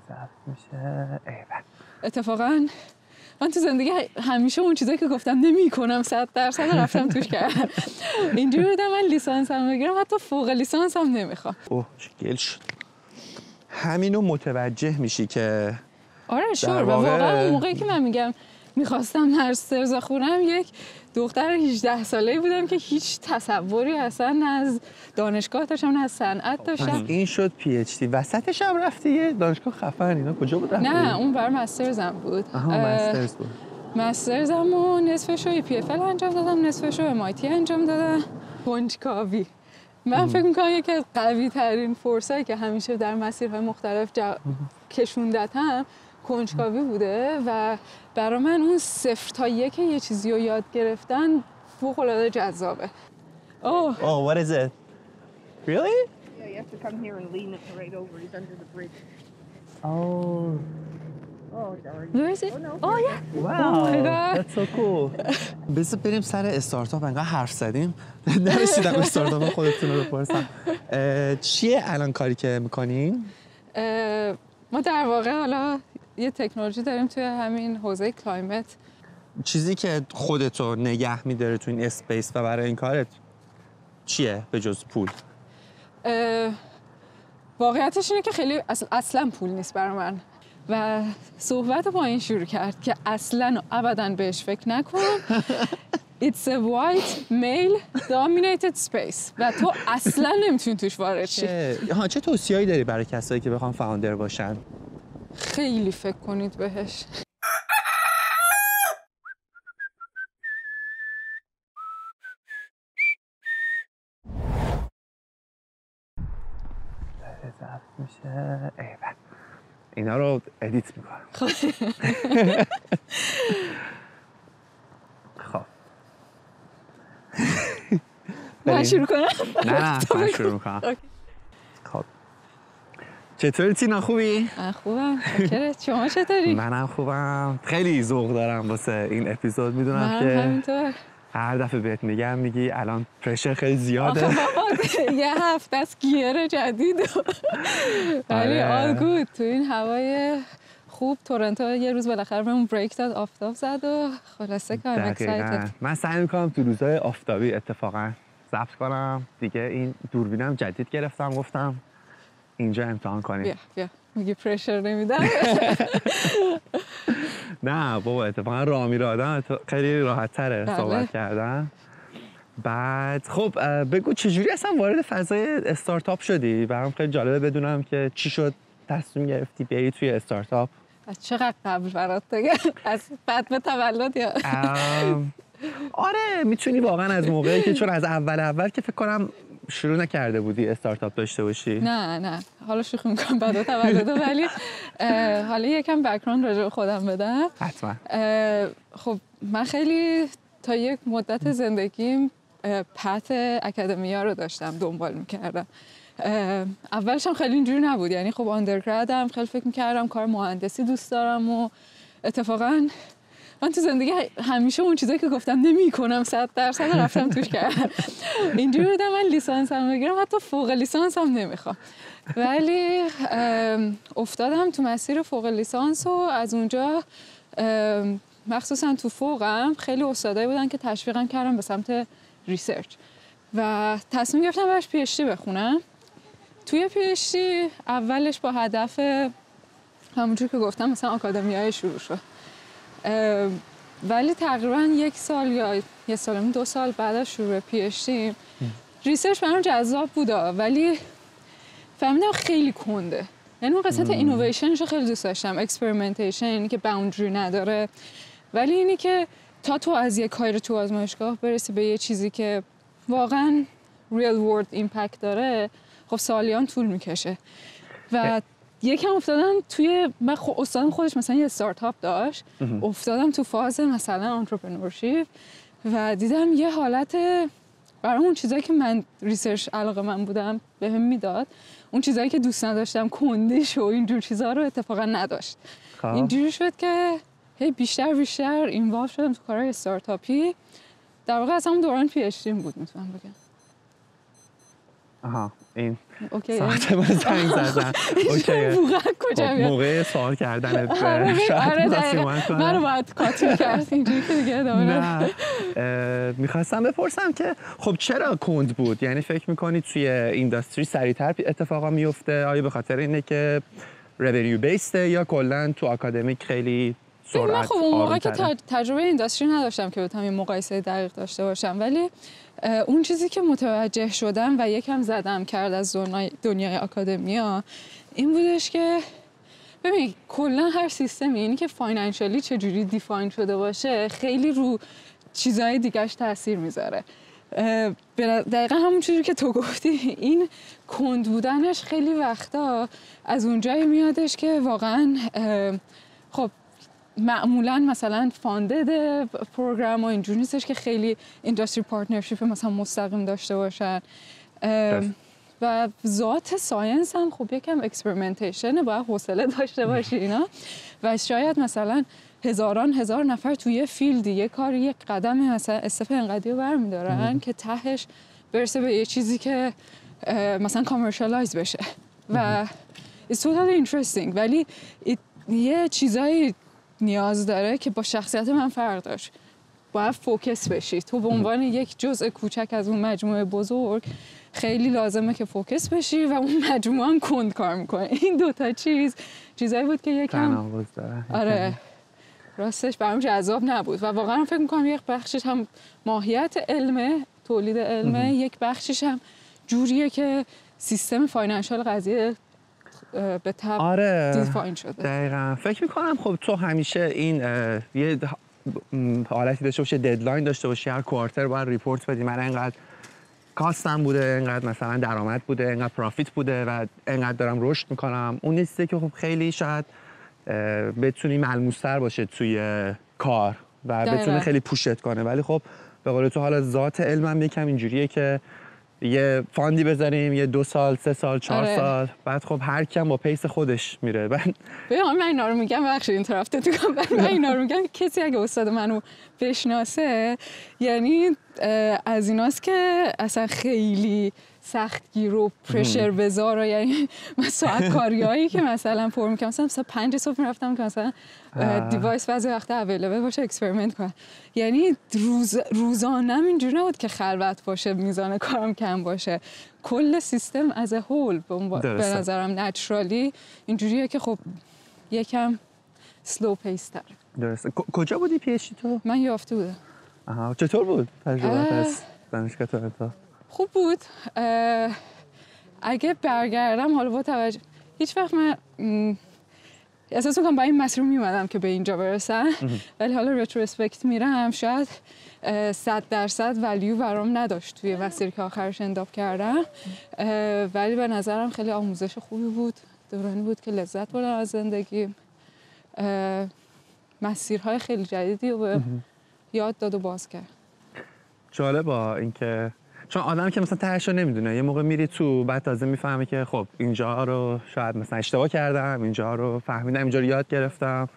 ضبط میشه. ایول. اتفاقا من تو زندگی همیشه اون چیزایی که گفتم نمی‌کنم 100% رفتم توش کردم. اینجوری بودم من لیسانسم بگیرم حتی فوق لیسانس هم نمیخوام. اوه گل شد. همینو متوجه میشی که آره شور. و واقعا اون موقعی که من میگم میخواستم مسترز بخونم یک دختر 18 ساله‌ای بودم که هیچ تصوری اصلا نه از دانشگاه داشتم نه از صنعت داشتم. این شد پی اچ دی. وسطش هم رفتی یه دانشگاه خفن اینا کجا بود رفتی؟ نه اون بر مسترزم بود. مسترز بود. مسترزم و نصفش رو پی اف ال انجام دادم، نصفش رو ام آی تی انجام دادم. کنجکاوی من فکر می‌کنم یکی از قوی ترین فورسایی که همیشه در مسیرهای مختلف کشوندتم کنجکاوی بوده و برای من اون 0 تا 1 یه چیزی رو یاد گرفتن فوق‌العاده جذابه. Oh, what is it? Really? Yeah, you have to come here and lean it right over. He's under the bridge. Oh. Oh, sorry. Where is it? Oh, yeah. Wow. Oh my God. That's so cool. بذار بریم سر استارتاپ. انگار حرف زدیم. نرسیدم استارتاپ خودتون رو بپرسم. چیه الان کاری که می‌کنین؟ ما در واقع حالا یه تکنولوژی داریم توی همین حوزه کلایمت. چیزی که خودتو نگه می‌داره تو این اسپیس و برای این کارت چیه به جز پول؟ واقعیتش اینه که خیلی اصلا پول نیست برای من و صحبت با این شروع کرد که اصلا و ابدا بهش فکر نکن. It's a white male dominated space و تو اصلا نمیتونی توش وارد شی. چه توصیه‌ای داری برای کسایی که بخوان فاوندر باشن؟ خیلی فکر کنید بهش. ضبط میشه. ایول. اینا رو ادیت میکنم. خب من شروع کنم؟ نه من شروع میکنم. خب چطوری تینا، خوبی؟ من خوبم. شکرت. شما چطوری؟ منم خوبم. خیلی ذوق دارم واسه این اپیزود. میدونم که همینطور. هر دفعه بهت میگی الان پرشر خیلی زیاده. یه هفته از گیر جدید. ولی آل گود. تو این هوای خوب تورنتو یه روز بالاخره بهمون بریک داد، آفتاب زد و خلاصه که I'm excited. من سعی میکنم تو روزهای آفتابی اتفاقا ضبط کنم دیگه. این دوربینم جدید گرفتم، گفتم اینجا امتحان کنیم. بیا میگی پرشر نمیدم. نه بابا اتفاقا راه میره آدم خیلی راحت تره صحبت کردن. بعد خب بگو چجوری اصلا وارد فضای استارتاپ شدی؟ برام خیلی جالبه بدونم که چی شد تصمیم گرفتی بیایی توی استارتاپ. چقدر قبل برات بگم؟ از بعد به تولد یا؟ آره میتونی واقعا از موقعی که چون از اول که فکر کنم شروع نکرده بودی استارتاپ داشته باشی. نه حالا شوخی میکنم بعد تولد. ولی حالا یکم بک‌گراند راجع به خودم بدم. حتما. خب من خیلی تا یک مدت زندگیم پت اکادمیا رو داشتم دنبال میکردم. اولش هم خیلی اینجوری نبود، یعنی خب آندرگرادم خیلی فکر میکردم کار مهندسی دوست دارم و اتفاقا من تو زندگی همیشه اون چیزایی که گفتم نمی‌کنم 100% رفتم توش کردم. اینجوری بودم من لیسانسم بگیرم حتی فوق لیسانس هم نمیخوام. ولی افتادم تو مسیر فوق لیسانس و از اونجا مخصوصا تو فوقم خیلی استادایی بودن که تشویقم کردن به سمت ریسرچ و تصمیم گرفتم براش پی اچ دی بخونم. توی پی اچ دی اولش با هدف همونجور که گفتم مثلا آکادمیای شروع شد، ولی تقریبا 1 سال یا 1 سال 2 سال بعد از شروع پی اچ دی ریسرچ برام جذاب بوده ولی فهمیدم خیلی کنده. یعنی اون قسمت اینوویشنش خیلی دوست داشتم، اکسپریمنتیشن، اینی که باوندری نداره، ولی اینی که تا تو از یک کار تو آزمایشگاه برسی به یه چیزی که واقعا ریل ورلد ایمپکت داره خب سالیان طول میکشه. و یکم افتادم توی استادم خودش مثلا یه استارتاپ داشت، افتادم تو فاز مثلا انترپرنورشیپ و دیدم یه حالت برای اون چیزایی که من ریسرچ علاقه من بودم بهم میداد، اون چیزایی که دوست نداشتم کندش و اینجور چیزا رو اتفاقا نداشت. اینجوری شد که هی بیشتر اینوالو شدم تو کارهای استارتاپی. در واقع از همون دوران پی اچ دی بود میتونم بگم. آها این اوکی ساعت من زنگ زدن اوکی واقعا کجا میاد موقع سوال کردن آره دقیقا منو باید کاتون کرد اینجوری که دیگه نه میخواستم بپرسم که خب چرا کند بود؟ یعنی فکر میکنید توی اینداستری سریعتر اتفاقا میفته؟ آیا به خاطر اینه که revenue based یا کلا تو آکادمیک خیلی سرعت من خب اون موقع که آروم‌تره؟ تجربه اینداستری نداشتم که بتونم یه مقایسه دقیق داشته باشم، ولی اون چیزی که متوجه شدم و یکم زدم کرد از دنیای آکادمیا این بودش که ببین کلا هر سیستمی اینی که فاینانشالی چجوری دیفاین شده باشه خیلی رو چیزهای دیگه‌اش تاثیر میذاره. دقیقا همون چیزی که تو گفتی این کند بودنش خیلی وقتا از اونجایی میادش که واقعا خب معمولا مثلا فاندد پروگرام و اینجوری نیستش که خیلی اینداستری پارتنرشیپ مثلا مستقیم داشته باشن و ذات ساینس هم خب یکم اکسپریمنتیشن باید حوصله داشته باشی اینا و شاید مثلا هزار نفر توی فیلدی یه کاری یک قدم مثلا استپ انقدی رو برمیدارن که تهش برسه به یه چیزی که مثلا کامرشالایز بشه و it's totally interesting، ولی یه چیزایی نیاز داره که با شخصیت من فرق داشت. باید فوکس بشی تو به عنوان یک جزء کوچک از اون مجموعه بزرگ خیلی لازمه که فوکس بشی و اون مجموعه هم کند کار میکنه. این دوتا چیزایی بود که یکم تناقض داره. آره راستش برام جذاب نبود و واقعا فکر میکنم یک بخشش هم ماهیت علمه، تولید علمه، یک بخشش هم جوریه که سیستم فاینانشال قضیه به تبع دیفاین شده. دقیقاً فکر میکنم خب تو همیشه این یه حالتی داشته باشه، ددلاین داشته باشی، هر کوارتر باید ریپورت بدی من اینقدر کاستم بوده، اینقدر مثلا درآمد بوده، اینقدر پروفیت بوده و اینقدر دارم رشد میکنم. اون نیسته که خب خیلی شاید بتونی ملموس‌تر باشه توی کار و بتونه خیلی پوشت کنه، ولی خب به قول تو حالا ذات علمم یکم اینجوریه که یه فاندی بذاریم یه 2 سال 3 سال 4 سال بعد خب هر کم با پیس خودش میره. ببین من اینا رو میگم بخشید این طرفت تو من اینا رو میگم کسی اگه استاد منو بشناسه یعنی از ایناست که اصلا خیلی سختگیر و پرشر بذاره، یعنی من ساعت کاریایی که مثلا پر میکنم مثلا 5 صبح میرفتم که مثلا دیوایس بعضی وقتا اویلیبل باشه اکسپریمنت کنم، یعنی روزانم اینجوری نبود که خلوت باشه میزان کارم کم باشه. کل سیستم از هول به نظرم نچرالی اینجوریه که خب یکم سلو پیس تر. درسته. کجا بودی پی اچ دی تو؟ من یافته بودم. آها چطور بود تجربت از دانشگاه تورنتو؟ خوب بود. اگه برگردم حالا با توجه هیچ وقت من احساس میکنم با این مسیر میومدم که به اینجا برسم، ولی حالا رتروسپکت میرم شاید 100% ولیو برام نداشت توی مسیری که آخرش انداپ کردم، ولی به نظرم خیلی آموزش خوبی بود، دورانی بود که لذت بردم از زندگی، مسیرهای خیلی جدیدی رو به یاد داد و باز کرد. جالب با اینکه چون آدم که مثلا تهش رو نمیدونه، یه موقع میری تو بعد تازه میفهمه که خب اینجا رو شاید مثلا اشتباه کردم، اینجا رو فهمیدم، اینجا رو یاد گرفتم،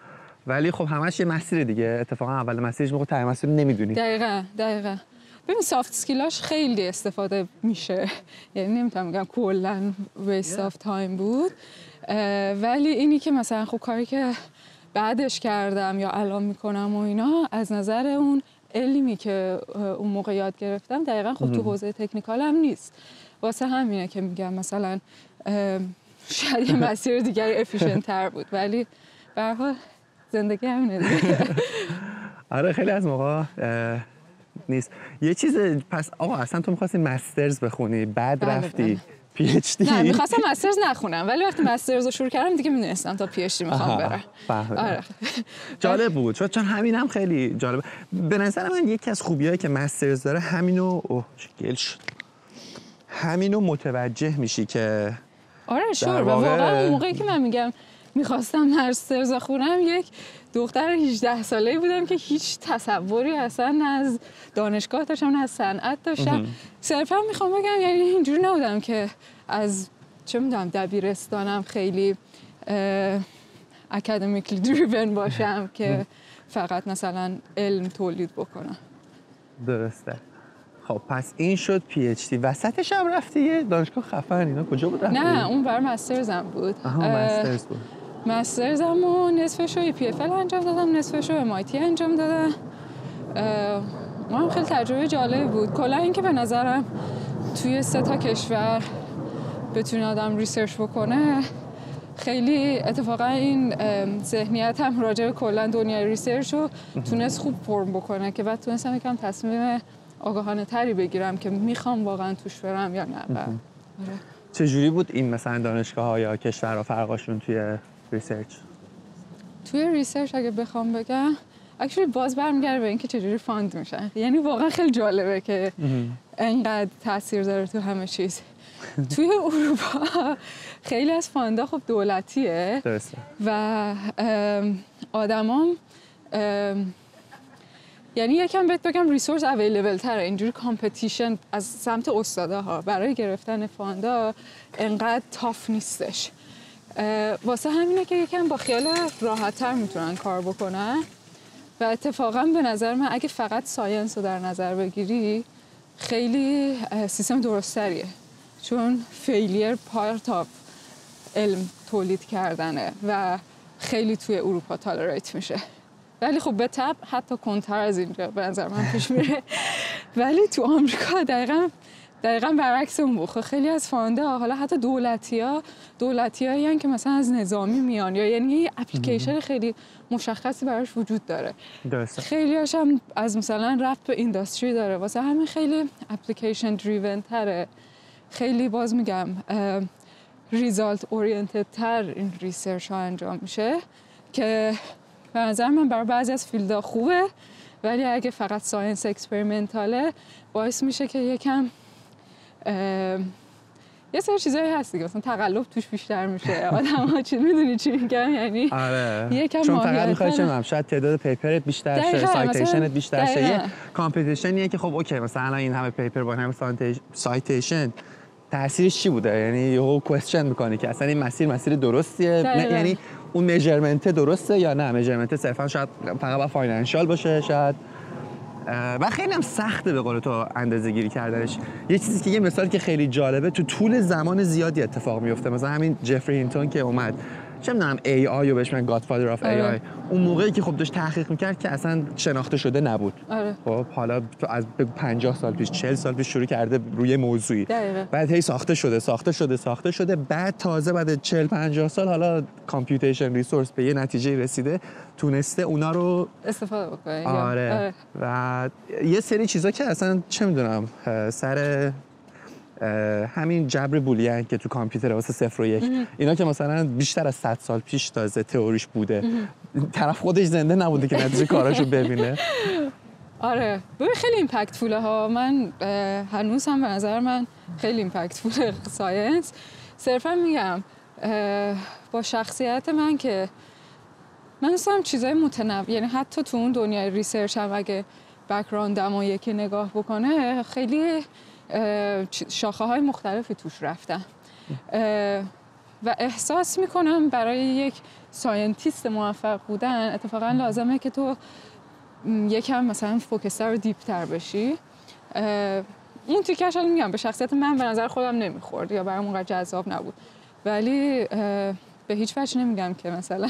ولی خب همش یه مسیر دیگه. اتفاقا اول مسیرش موقع ته مسیر نمیدونی. دقیقاً ببین سافت اسکیلاش خیلی استفاده میشه، یعنی نمیتونم بگم کلا ویست آف تایم بود، ولی اینی که مثلا خب کاری که بعدش کردم یا الان میکنم و اینا از نظر اون علمی که اون موقع یاد گرفتم دقیقاً خب تو حوزه تکنیکال هم نیست، واسه همینه که میگم مثلا شاید یه مسیر دیگری افیشنت تر بود، ولی به هر حال زندگی همینه دیگه. آره خیلی از موقع نیست. یه چیز پس آقا اصلا تو می‌خواستی مسترز بخونی بعد رفتی پی اچ دی؟ نه می‌خواستم مسترز نخونم، ولی وقتی مسترز رو شروع کردم دیگه می‌دونستم تا پی اچ دی می‌خوام برم. آره جالب بود چون همین هم خیلی جالبه. به نظر من یکی از خوبیایی که مسترز داره همینو همینو متوجه میشی که آره شور. و واقعا اون موقعی که من میگم می‌خواستم مسترز بخونم یک دختر 18 ساله‌ای بودم که هیچ تصوری اصلا از دانشگاه داشتم نه از صنعت داشتم. صرفا میخوام بگم یعنی اینجوری نبودم که از چه میدونم دبیرستانم خیلی اکادمیکلی دریون باشم که فقط مثلا علم تولید بکنم. درسته. خب پس این شد پی اچ دی. وسطش هم رفتی یه دانشگاه خفن، اینا کجا بود رفتی؟ نه اون بر مسترزم بود. مسترز بود. مسترزم و نصفش رو EPFL انجام دادم، نصفش رو MIT انجام دادم. ما هم خیلی تجربه جالبی بود. کلا اینکه به نظرم توی 3 تا کشور بتونه آدم ریسرچ بکنه خیلی اتفاقا این ذهنیت هم راجع به کلا دنیای ریسرچ رو تونست خوب فرم بکنه که بعد تونستم یکم تصمیم آگاهانه تری بگیرم که میخوام واقعا توش برم یا نه. آره. چجوری بود این مثلا دانشگاه‌ها یا کشورها فرقاشون توی ریسرچ؟ توی ریسرچ اگه بخوام بگم اکچولی باز برمیگرده به اینکه چجوری فاند میشن. یعنی واقعا خیلی جالبه که انقدر تاثیر داره تو همه چیز. توی اروپا خیلی از فاندا خب دولتیه. درسته. و آدمام یعنی یکم بهت بگم ریسورس اویلیبل تره. اینجوری کامپتیشن از سمت استاداها برای گرفتن فاندا انقدر تاف نیستش. واسه همینه که یکم با خیال راحت‌تر میتونن کار بکنن و اتفاقا به نظر من اگه فقط ساینس رو در نظر بگیری خیلی سیستم درست‌تریه، چون فیلیر پارت آف علم تولید کردنه و خیلی توی اروپا تالریت میشه. ولی خب به طب حتی کنتر از اینجا به نظر من پیش میره. ولی تو آمریکا دقیقاً برعکس اون بود. خیلی از فاندا حالا حتی دولتیایی هستن که مثلا از نظامی میان یا یعنی اپلیکیشن خیلی مشخصی براش وجود داره. درسته. خیلی هاشم از مثلا ربط به اینداستری داره، واسه همین خیلی اپلیکیشن دریون تره. خیلی باز میگم ریزالت اورینتد تر این ریسرچ ها انجام میشه که به نظر من برای بعضی از فیلدها خوبه، ولی اگه فقط ساینس اکسپریمنتاله باعث میشه که یکم یه سری چیزایی هست دیگه مثلا تقلب توش بیشتر میشه. آدم‌ها چی میدونی چی میگم، یعنی آره. یکم چون فقط می‌خوای چه شاید تعداد پیپرت بیشتر شه، سایتیشنت بیشتر شه. یه کامپتیشنیه که خب اوکی مثلا این همه پیپر با همه سایتیشن تاثیرش چی بوده؟ یعنی یهو کوئسچن می‌کنی که اصلا این مسیر درستیه، یعنی اون میجرمنت درسته یا نه. میجرمنت صرفا شاید فقط با فاینانشال باشه شاید. و خیلی هم سخته به قول تو اندازه‌گیری کردنش. یه چیزی که یه مثال که خیلی جالبه تو طول زمان زیادی اتفاق میفته، مثلا همین جفری هینتون که اومد چه می‌دونم AI رو بهش میگن گادفادر آف AI، اون موقعی که خب داشت تحقیق می‌کرد که اصلا شناخته شده نبود. خب حالا از 50 سال پیش 40 سال پیش شروع کرده روی موضوعی، بعد هی ساخته شده، بعد تازه بعد 40 50 سال حالا کامپیوتیشن ریسورس به یه نتیجه رسیده، تونسته اونا رو استفاده بکنه. آره. و یه سری چیزا که اصلا چه می‌دونم سر همین جبر بولیان که تو کامپیوتر واسه 0 و 1 اینا که مثلا بیشتر از 100 سال پیش تازه تئوریش بوده، طرف خودش زنده نبوده که نتیجه کاراشو ببینه. آره ببین خیلی ایمپکتفوله ها. من هنوز هم به نظر من خیلی ایمپکتفوله ساینس. صرفا میگم با شخصیت من که من دوستم چیزای متنوع، یعنی حتی تو اون دنیای ریسرچ هم اگه بک‌گراندم و یکی نگاه بکنه خیلی شاخه های مختلفی توش رفتم و احساس میکنم برای یک ساینتیست موفق بودن اتفاقا لازمه که تو یکم مثلا فوکستر و دیپتر بشی. اون تیکش هم میگم به شخصیت من به نظر خودم نمیخورد یا برام اونقدر جذاب نبود، ولی به هیچ وجه نمیگم که مثلا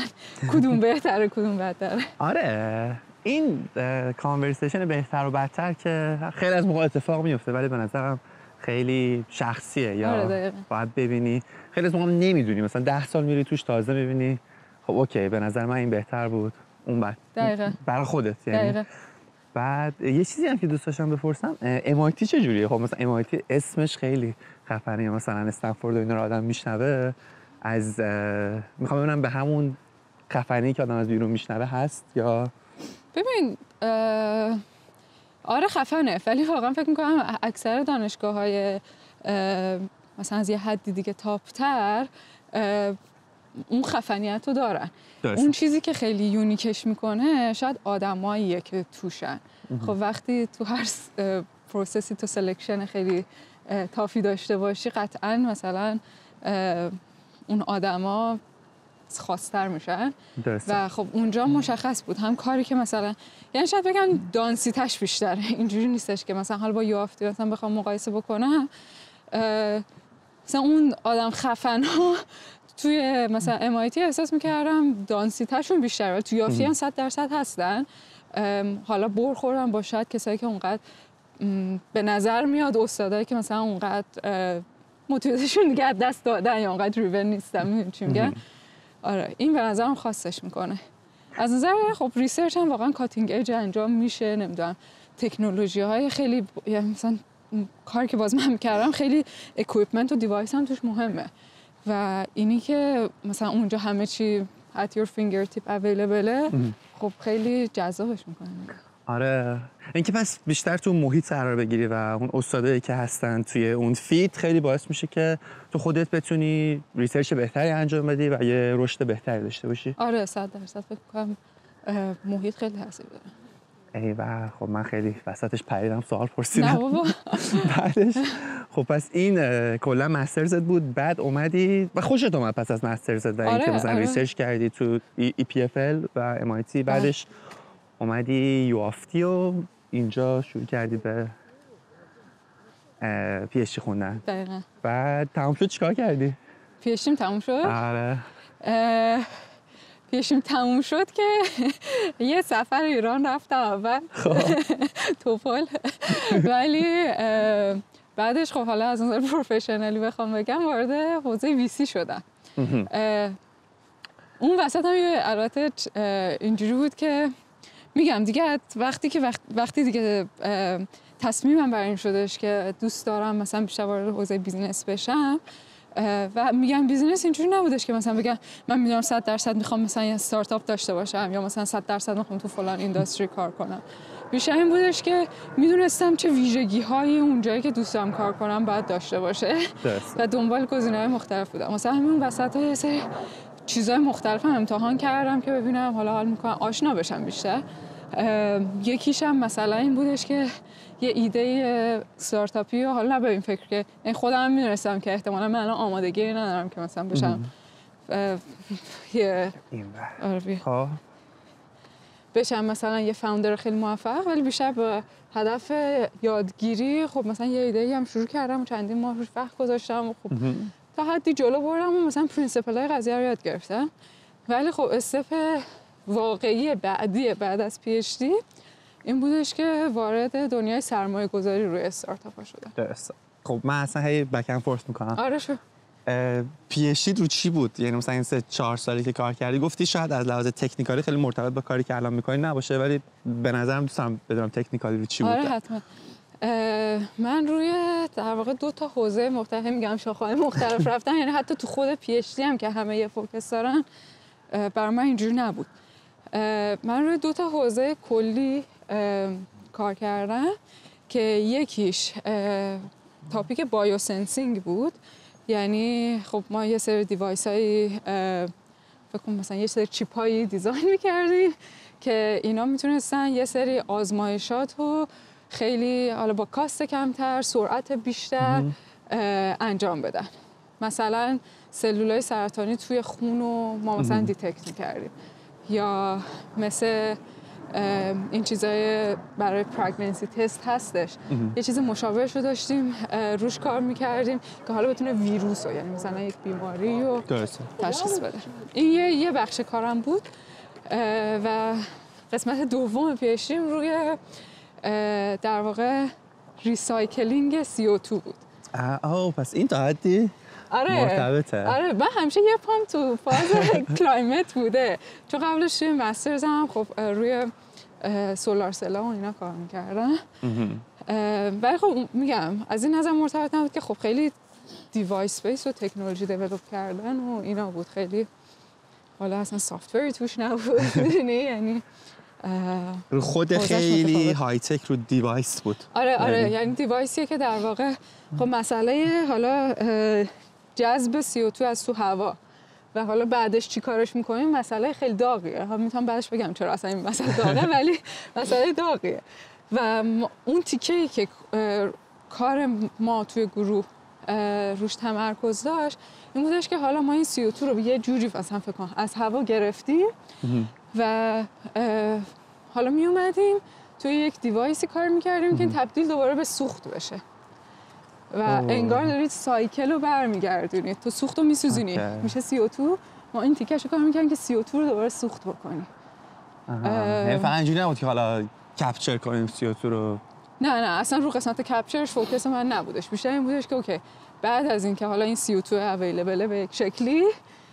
کدوم بهتره کدوم بدتره. آره این کانورسیشن بهتر و بدتر که خیلی از موقع اتفاق میفته، ولی به نظرم خیلی شخصیه. یا باید ببینی خیلی از موقع نمیدونی، مثلا 10 سال میری توش تازه میبینی خب اوکی به نظر من این بهتر بود اون بد برای خودت. یعنی بعد یه چیزی هم که دوست داشتم بپرسم MIT چجوریه؟ خب مثلا MIT اسمش خیلی خفنه، مثلا استنفورد و اینا رو آدم میشنوه، از میخوام ببینم به همون خفنی که آدم از بیرون میشنوه هست یا؟ ببین آره خفنه، ولی واقعا فکر میکنم اکثر دانشگاه‌های مثلا از یه حدی دیگه تاپ‌تر اون خفنیت رو دارن. اون چیزی که خیلی یونیکش میکنه شاید آدماییه که توشن. خب وقتی تو هر پروسسی تو سلکشن خیلی تافی داشته باشی قطعاً مثلا اون آدما خاص‌تر میشن درسته. و خب اونجا مشخص بود هم کاری که مثلا یعنی شاید بگم دانسیتش بیشتره، اینجوری نیستش که مثلا حالا با یافتی مثلا بخوام مقایسه بکنم مثلا اون آدم خفنا توی مثلا MIT احساس میکردم دانسیتشون بیشتره ولی توی یافتی هم 100% هستن. حالا برخوردم با شاید کسایی که اونقدر به نظر میاد استادایی که مثلا اونقدر موتیویشن دیگه از دست دادن یا اونقدر ریون نیستم، میدونی چی میگم؟ آره این به نظرم خاصش میکنه. از نظر خب ریسرچ هم واقعا کاتینگ ایج انجام میشه، نمیدونم تکنولوژی های خیلی یعنی مثلا کاری که باز من میکردم خیلی اکویپمنت و دیوایس هم توش مهمه و اینی که مثلا اونجا همه چی at your fingertip available خب خیلی جذابش میکنه. آره اینکه پس بیشتر تو محیط قرار بگیری و اون استادایی که هستن توی اون فیت خیلی باعث میشه که تو خودت بتونی ریسرچ بهتری انجام بدی و یه رشد بهتری داشته باشی. آره 100% فکر کنم محیط خیلی تاثیر داره. ایوه خب من خیلی وسطش پریدم سوال پرسیدم. نه بابا. بعدش خب پس این کلا مسترزت بود، بعد اومدی و خوشت اومد پس از مسترزت و اینکه مثلا ریسرچ کردی تو EPFL و MIT، بعدش اومدی یوافتی و اینجا شروع کردی به PhD خوندن. دقیقاً. بعد تموم شد چیکار کردی؟ PhDم تموم شد؟ آره. PhDم تموم شد که یه سفر ایران رفتم اول توپل، ولی بعدش خب حالا از نظر پروفشنالی بخوام بگم وارد حوزه VC شدم. اون وسط هم یه البته اینجوری بود که میگم دیگه وقتی دیگه تصمیمم بر این شدش که دوست دارم مثلا بیشتر وارد حوزه بیزینس بشم و میگم بیزینس اینجوری نبودش که مثلا بگم من میدونم 100% میخوام مثلا یه استارتاپ داشته باشم یا مثلا 100% میخوام تو فلان اینداستری کار کنم. بیشتر این بودش که میدونستم چه ویژگی‌هایی اونجایی که دوست دارم کار کنم باید داشته باشه و دنبال گزینه‌های مختلف بودم. مثلا همین وسط‌ها یه سری چیزای مختلف هم امتحان کردم که ببینم حال میکنم آشنا بشم بیشتر. یکیشم مثلا این بودش که یه ایده استارتاپی و حالا به این فکر که خودم میدونستم که احتمالاً من الان آمادگی ندارم که مثلا بشم بشم مثلا یه فاوندر خیلی موفق، ولی بیشتر به هدف یادگیری خب مثلا یه ایده‌ای هم شروع کردم و چندین ماه روش وقت گذاشتم و خب تا حدی جلو بردم و مثلا پرینسیپل‌های قضیه رو یاد گرفتم. ولی خب استپ واقعی بعد از PhD این بودش که وارد دنیای سرمایه گذاری روی استارتاپ ها شدم. درسته. خب من اصلا هی بک اند فورس میکنم. آره شو. PhD رو چی بود؟ یعنی مثلا این 3-4 سالی که کار کردی گفتی شاید از لحاظ تکنیکالی خیلی مرتبط با کاری که الان میکنی نباشه، ولی به نظرم دوستم بدونم تکنیکالی رو چی بود. آره حتما. من روی در واقع 2 تا حوزه مختلف میگم شاخه‌های مختلف رفتم، یعنی حتی تو خود PhD هم که همه یه فوکس دارن برای من اینجوری نبود. من روی 2 تا حوزه کلی کار کردم که یکیش تاپیک بایوسنسینگ بود، یعنی خب ما یه سری دیوایس هایی فکر کنم مثلا یه سری چیپ هایی دیزاین میکردیم که اینا میتونستن یه سری آزمایشات رو خیلی حالا با کاست کمتر سرعت بیشتر انجام بدن. مثلا سلولای سرطانی توی خون رو ما مثلا دیتکت میکردیم، یا مثل این چیزای برای پرگننسی تست هستش یه چیز مشابهش رو داشتیم روش کار میکردیم که حالا بتونه ویروس رو یعنی مثلا یک بیماری رو تشخیص بده. این یه بخش کارم بود و قسمت دوم PhD روی در واقع ریسایکلینگ CO2 بود. پس این تا حدی مرتبطه. آره من همیشه یه پام تو فاز کلایمت بوده، چون قبلش توی مسترز هم خب روی سولار سلا و اینا کار میکردم. ولی خب میگم از این نظر مرتبط نبود که خب خیلی دیوایس بیس و تکنولوژی دیولپ کردن و اینا بود، خیلی حالا اصلا سافتوری توش نبود یعنی خود خیلی های تک رو دیوایس بود. آره یعنی دیوایسیه که در واقع خب مسئله حالا جذب CO2 از تو هوا و حالا بعدش چی کارش میکنیم مسئله خیلی داغیه. میتونم بعدش بگم چرا اصلا این مسئله داغه ولی مسئله داغیه و اون تیکه‌ای که کار ما توی گروه روش تمرکز داشت این بودش که حالا ما این CO2 رو یه جوری مثلا فکر کن از هوا گرفتیم و حالا می اومدیم توی یک دیوایسی کار میکردیم که این تبدیل دوباره به سوخت بشه و انگار دارید سایکل رو برمیگردونید تو سوخت رو میسوزونی میشه CO2 ما این تیکش رو کار میکنیم که CO2 رو دوباره سوخت بکنیم. یعنی فقط اینجوری نبود که حالا کپچر کنیم CO2 رو؟ نه اصلا رو قسمت کپچرش فوکس من نبودش، بیشتر این بودش که اوکی بعد از این که حالا این CO2 اویلیبله به یک شکلی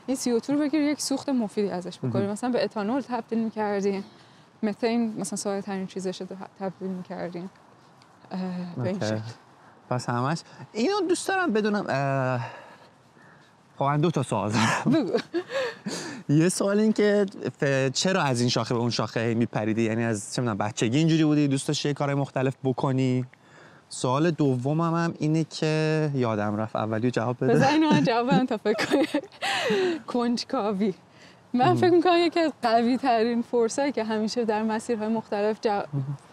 این CO2 رو بگیر یک سوخت مفیدی ازش بکنیم، مثلا به اتانول تبدیل می‌کردیم، متن مثلا ساده ترین چیزش رو تبدیل می‌کردیم به این شکل. پس همش اینو دوست دارم بدونم. واقعا 2 سوال دارم. یه سوال این که چرا از این شاخه به اون شاخه میپریدی؟ یعنی از چه می‌دونم بچگی اینجوری بودی دوست داشتی کارهای مختلف بکنی؟ سوال دومم هم اینه که یادم رفت اولی جواب بده. بذار اینو من جواب بدم تا فکر کنی. کنجکاوی. من فکر می‌کنم یکی از قوی‌ترین فورسایی که همیشه در مسیرهای مختلف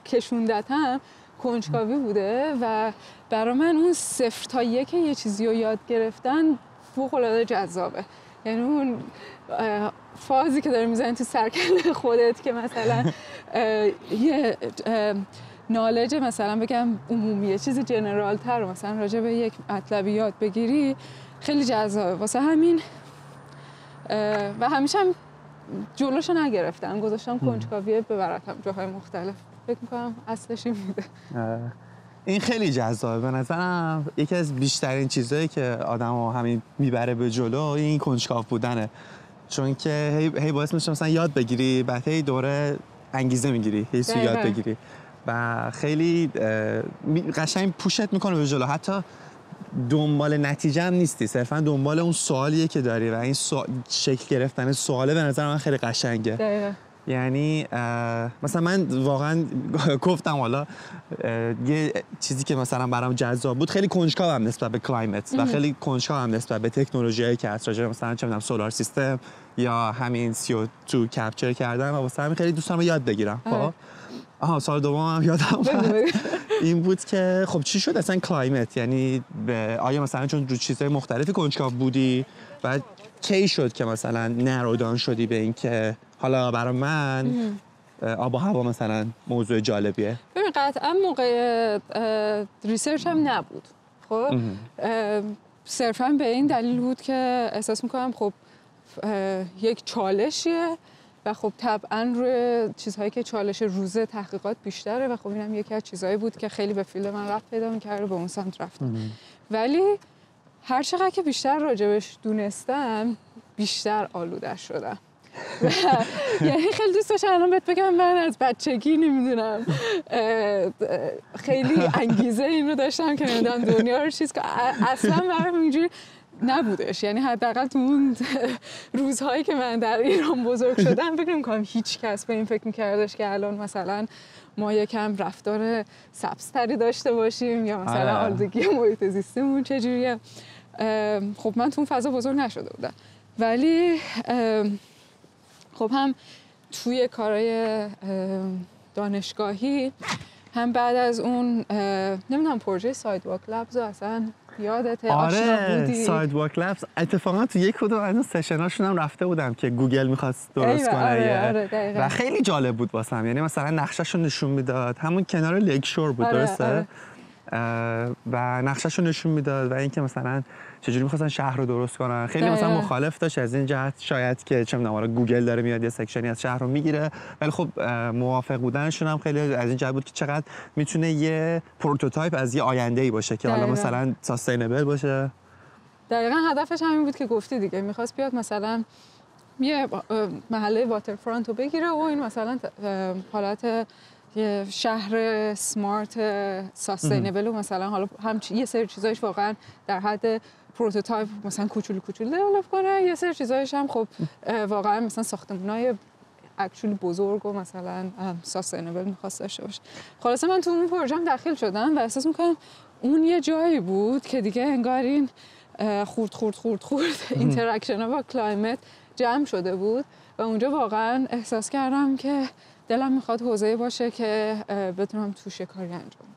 کشوندتم کنجکاوی بوده و برای من اون 0 تا 1 یه چیزی رو یاد گرفتن فوق‌العاده جذابه. یعنی اون فازی که داری میزنی تو سرکل خودت که مثلا یه نالج مثلا بگم عمومی یه چیز جنرال تر مثلا راجع به یک مطلبی یاد بگیری خیلی جذابه. واسه همین و همیشه هم جلوشو نگرفتم، گذاشتم کنجکاوی ببرتم جاهای مختلف. فکر می‌کنم اصلش این بوده. این خیلی جذابه به نظرم. یکی از بیشترین چیزایی که آدمو همین میبره به جلو این کنجکاو بودنه، چون که هی باعث میشه مثلا یاد بگیری، بعد هی دوره انگیزه میگیری هی چیزی یاد بگیری و خیلی قشنگ پوشت میکنه به جلو. حتی دنبال نتیجه هم نیستی، صرفا دنبال اون سوالیه که داری و این شکل گرفتن سواله به نظر من خیلی قشنگه. دقیقاً. یعنی مثلا من واقعا گفتم حالا یه چیزی که مثلا برام جذاب بود، خیلی کنجکاوم نسبت به کلایمت و خیلی کنجکاوم نسبت به تکنولوژیایی که هست راجع مثلا چه می‌دونم سولار سیستم یا همین CO2 کپچر کردن و واسه همین خیلی دوست دارم یاد بگیرم. خب سال دومم یادم این بود که خب چی شد اصلا کلایمت؟ یعنی آیا مثلا چون رو چیزهای مختلفی کنجکاو بودی و کی شد که مثلا نرودان شدی به این که حالا برای من آب و هوا مثلا موضوع جالبیه؟ ببین قطعا موقع ریسرچ هم نبود. خب صرفا به این دلیل بود که احساس میکنم خب یک چالشیه و خب طبعا روی چیزهایی که چالش روزه تحقیقات بیشتره و خب اینم یکی از چیزهایی بود که خیلی به فیلد من رفت پیدا می‌کرد و به اون سمت رفتم. ولی هر چقدر که بیشتر راجبش دونستم بیشتر آلوده شدم. یعنی خیلی دوست داشتم الان بهت بگم من از بچگی نمیدونم خیلی انگیزه این رو داشتم که نمیدونم دنیا رو چیز که اصلا برام اینجوری نبودش. یعنی حداقل تو اون روزهایی که من در ایران بزرگ شدم فکر نمی‌کنم هیچ کس به این فکر می‌کردش که الان مثلا ما یکم رفتار سبزتری داشته باشیم یا مثلا آلودگی محیط زیستمون چجوریه. خب من تو اون فضا بزرگ نشده بودم، ولی خب هم توی کارهای دانشگاهی هم بعد از اون نمیدونم پروژه سایدواک لبز اصلا یادته؟ آشنا بودی؟ سایدواک لبز اتفاقا تو یک کدوم از اون سشناشون هم رفته بودم که گوگل میخواست درست کنه و خیلی جالب بود واسم. یعنی مثلا نقشه‌شو نشون میداد، همون کنار لیک شور بود. درسته؟ و نقشه‌شو نشون میداد و اینکه مثلا چجوری می‌خواستن شهر رو درست کنن. خیلی مثلا مخالف داشت از این جهت شاید که چه می‌دونم گوگل داره میاد یه سکشنی از شهر رو میگیره، ولی خب موافق بودنشون هم خیلی از این جهت بود که چقدر میتونه یه پروتوتایپ از یه آینده‌ای باشه که حالا مثلا ساستینبل باشه. دقیقاً هدفش همین بود که گفتی دیگه، می‌خواست بیاد مثلا یه محله واترفرانت رو بگیره و این مثلا حالت یه شهر سمارت ساستینبل و مثلا حالا هم یه سری چیزایش واقعا در حد پروتوتایپ مثلا کوچولو دیولپ کنه، یه سری چیزایش هم خب واقعا مثلا ساختمان‌های اکچولی بزرگ و مثلا ساستینبل می‌خواست داشته باشه. خلاصه من تو اون پروژه هم داخل شدم و احساس می‌کنم اون یه جایی بود که دیگه انگار این خورد اینتراکشن با کلایمت جمع شده بود و اونجا واقعا احساس کردم که دلم میخواد حوزه‌ای باشه که بتونم توش کاری انجام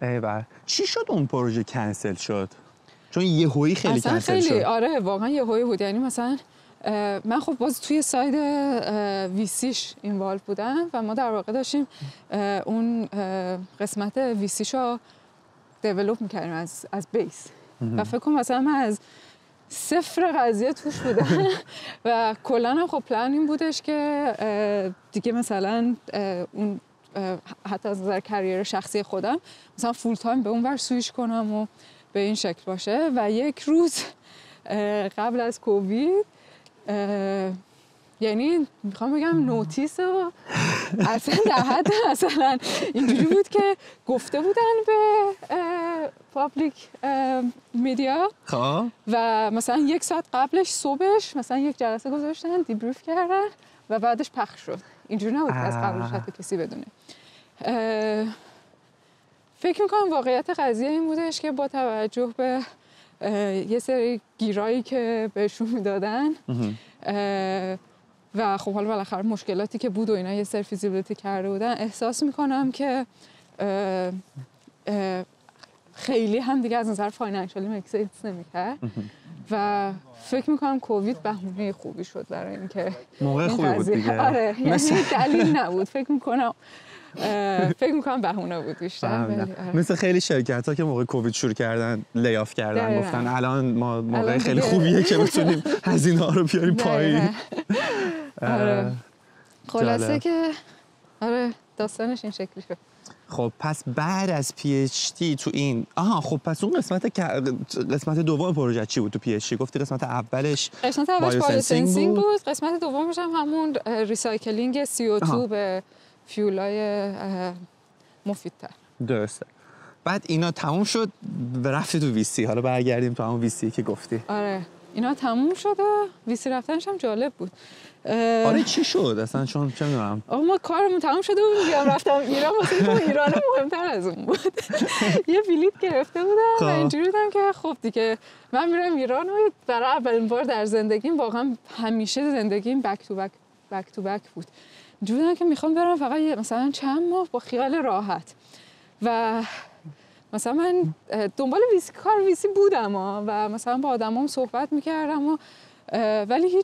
بدم. ایول چی شد اون پروژه کنسل شد؟ چون یهویی خیلی اصلا کنسل شد. خیلی آره واقعا یهویی بود. یعنی مثلا من خب باز توی ساید ویسیش اینوالو بودم و ما در واقع داشتیم اون قسمت ویسیشو دیولوپ میکردیم از بیس و فکر کنم مثلا من از صفر قضیه توش بودم و کلا هم خب پلان این بودش که دیگه مثلا اون حتی از نظر کریر شخصی خودم مثلا فول تایم به اون ور سویش کنم و به این شکل باشه و یک روز قبل از کووید یعنی میخوام بگم نوتیس و اصلا در حد مثلا اینجوری بود که گفته بودن به پابلیک میدیا و مثلا 1 ساعت قبلش صبحش مثلا یک جلسه گذاشتن دیبریف کردن و بعدش پخش شد. اینجوری نبود که از قبلش حتی کسی بدونه. فکر میکنم واقعیت قضیه این بودش که با توجه به یه سری گیرایی که بهشون میدادن و خب حالا بالاخره مشکلاتی که بود و اینا یه سری فیزیبیلیتی کرده بودن احساس میکنم که خیلی هم دیگه از نظر فاینانشالی مکسنس نمیکرد و فکر میکنم کووید بهونه خوبی شد برای اینکه موقع خوبی بود دیگه. آره یعنی دلیل نبود. فکر میکنم بهونه بود بیشتر. مثل خیلی شرکت‌ها که موقع کووید شروع کردن لیاف کردن گفتن الان ما موقع خیلی خوبیه که بتونیم هزینه‌ها رو بیاریم پایین. آره. خلاصه که آره داستانش این شکلی شد. خب پس بعد از پی اچ دی تو این خب پس اون قسمت دوم پروژه چی بود تو پی اچ دی؟ گفتی قسمت اولش بایوسنسینگ بود. قسمت دومش هم همون ریسایکلینگ CO2 به فیولای مفیدتر. درسته. بعد اینا تموم شد و رفتی تو ویسی. حالا برگردیم تو همون ویسی که گفتی. آره اینا تموم شد و ویسی رفتنش هم جالب بود. آره چی شد اصلا؟ چون چه میدونم ما کارمون تموم شده بود بیام رفتم ایران واسه ایران مهمتر از اون بود. یه بلیط گرفته بودم و اینجوری بودم که خب دیگه من میرم ایران و برای اولین بار در زندگیم واقعا همیشه زندگیم بک تو بک بود. اینجوری بودم که میخوام برم فقط مثلا چند ماه با خیال راحت و مثلا من دنبال کار ویسی بودم و مثلا با آدمام صحبت میکردم ولی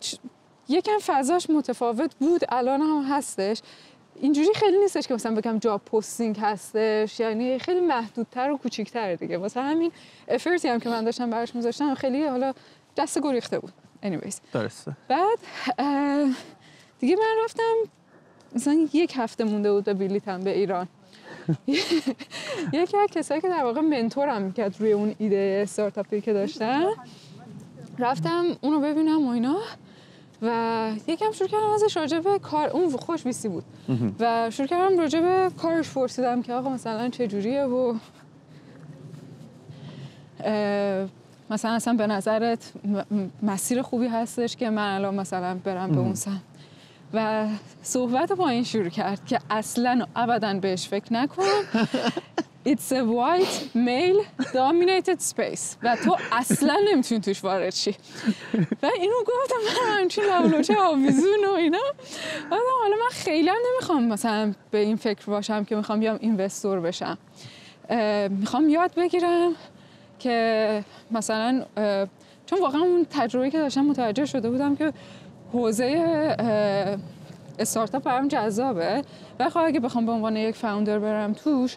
یکم فضاش متفاوت بود. الان هم هستش. اینجوری خیلی نیستش که مثلا بگم جاب پستینگ هستش، یعنی خیلی محدودتر و کوچیک‌تره دیگه. واسه همین افرتی هم که من داشتم براش میذاشتم خیلی حالا دست گریخته بود. anyways درسته. بعد دیگه من رفتم مثلا 1 هفته مونده بود به بلیطم به ایران. یکی از کسایی که در واقع منتورم میکرد روی اون ایده استارتاپی که داشتم رفتم اونو ببینم و اینا و یکم شروع کردم ازش راجع به کار، اون خوش ویسی بود و شروع کردم راجع به کارش پرسیدم که آقا مثلا چه جوریه و مثلا اصلا به نظرت مسیر خوبی هستش که من الان مثلا برم به اون سمت و صحبت با این شروع کرد که اصلا ابدا بهش فکر نکن. It's a white male dominated space و تو اصلا نمیتونی توش وارد شی. و اینو گفتم من همچین لولوچه آویزون و اینا. حالا من خیلی هم نمیخوام مثلا به این فکر باشم که میخوام بیام اینوستور بشم. میخوام یاد بگیرم که مثلا چون واقعا اون تجربه که داشتم متوجه شده بودم که حوزه استارتاپ برام جذابه و خب اگه بخوام به عنوان یک فاوندر برم توش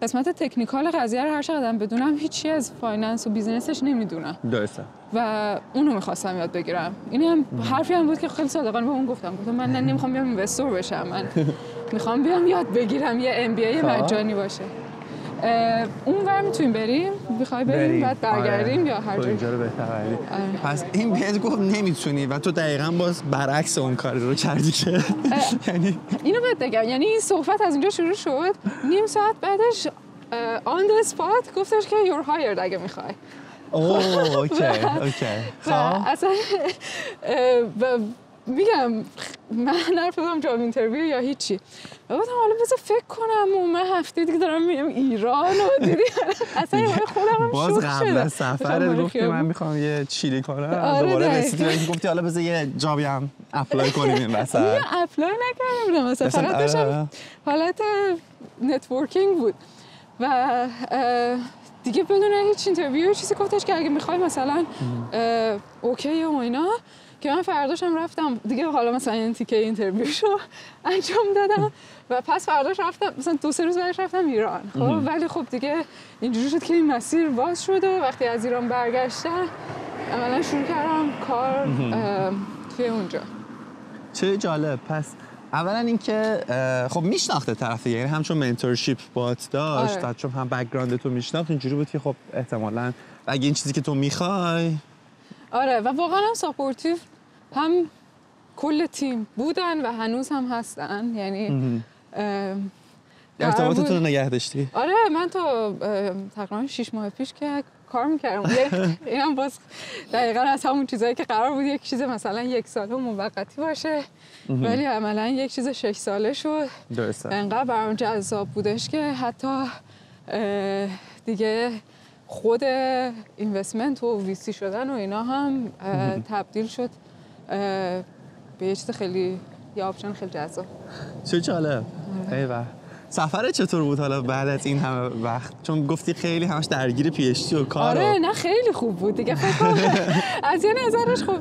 قسمت تکنیکال قضیه رو هر چقدر بدونم هیچی از فایننس و بیزینسش نمیدونم. درسته. و اونو میخواستم یاد بگیرم. این هم حرفی هم بود که خیلی صادقانه به اون گفتم من نمیخوام بیام اینوستور بشم، من میخوام بیام یاد بگیرم یه MBA مجانی باشه. اون ور میتونیم بریم؟ میخوای بریم بعد برگردیم یا هر جایی؟ اینجا رو بهتر بریم. پس این بهت گفت نمیتونی و تو دقیقاً باز برعکس اون کاری رو کردی که یعنی اینو بهت بگم، یعنی این صحبت از اینجا شروع شد، نیم ساعت بعدش on the spot گفتش که you're hired اگه میخوای. اوکی. اصلا میگم من نرفتم جاب اینترویو یا هیچی. گفتم حالا بذار فکر کنم و من هفته دیگه دارم میرم ایران و دیدی اصلا خودم هم باز قبل از سفرت گفتی من میخوام یه چیلی کنم، دوباره رسیدی گفتی حالا بذار یه جابی هم اپلای کنیم این وسط. اپلای نکردم مثلا فقط داشتم حالت نتورکینگ بود و دیگه بدون هیچ اینترویو چیزی گفتش که اگه میخوای مثلا اوکی و اینا، که من فرداشم رفتم دیگه، حالا مثلا این تیکه اینترویوشو انجام دادم و پس فرداش رفتم مثلا 2-3 روز بعدش رفتم ایران. خب ولی خب دیگه اینجوری شد که این مسیر باز شد و وقتی از ایران برگشتم عملا شروع کردم کار توی اونجا. چه جالب. پس اولا اینکه خب میشناخته طرف، یعنی همچون منتورشیپ بات داشت، آره. چون هم بک‌گراند تو میشناخت، اینجوری بود که خب احتمالاً اگه این چیزی که تو میخوای. آره و واقعا هم ساپورتیو هم کل تیم بودن و هنوز هم هستن، یعنی ارتباطتون رو نگه داشتی؟ آره من تا تقریبا 6 ماه پیش که کار میکردم اینم باز دقیقا از همون چیزایی که قرار بود یک چیز مثلا 1 ساله موقتی باشه ولی عملا یک چیز 6 ساله شد. درسته. انقدر برام جذاب بودش که حتی دیگه خود اینوستمنت و ویسی شدن و اینا هم تبدیل شد به یه چیز خیلی، یه آپشن خیلی جذاب. چه جالب. ایوه. سفر چطور بود حالا بعد از این همه وقت؟ چون گفتی خیلی همش درگیر پی اچ دی و کار. آره نه خیلی خوب بود دیگه. فکر کنم از یه نظرش خب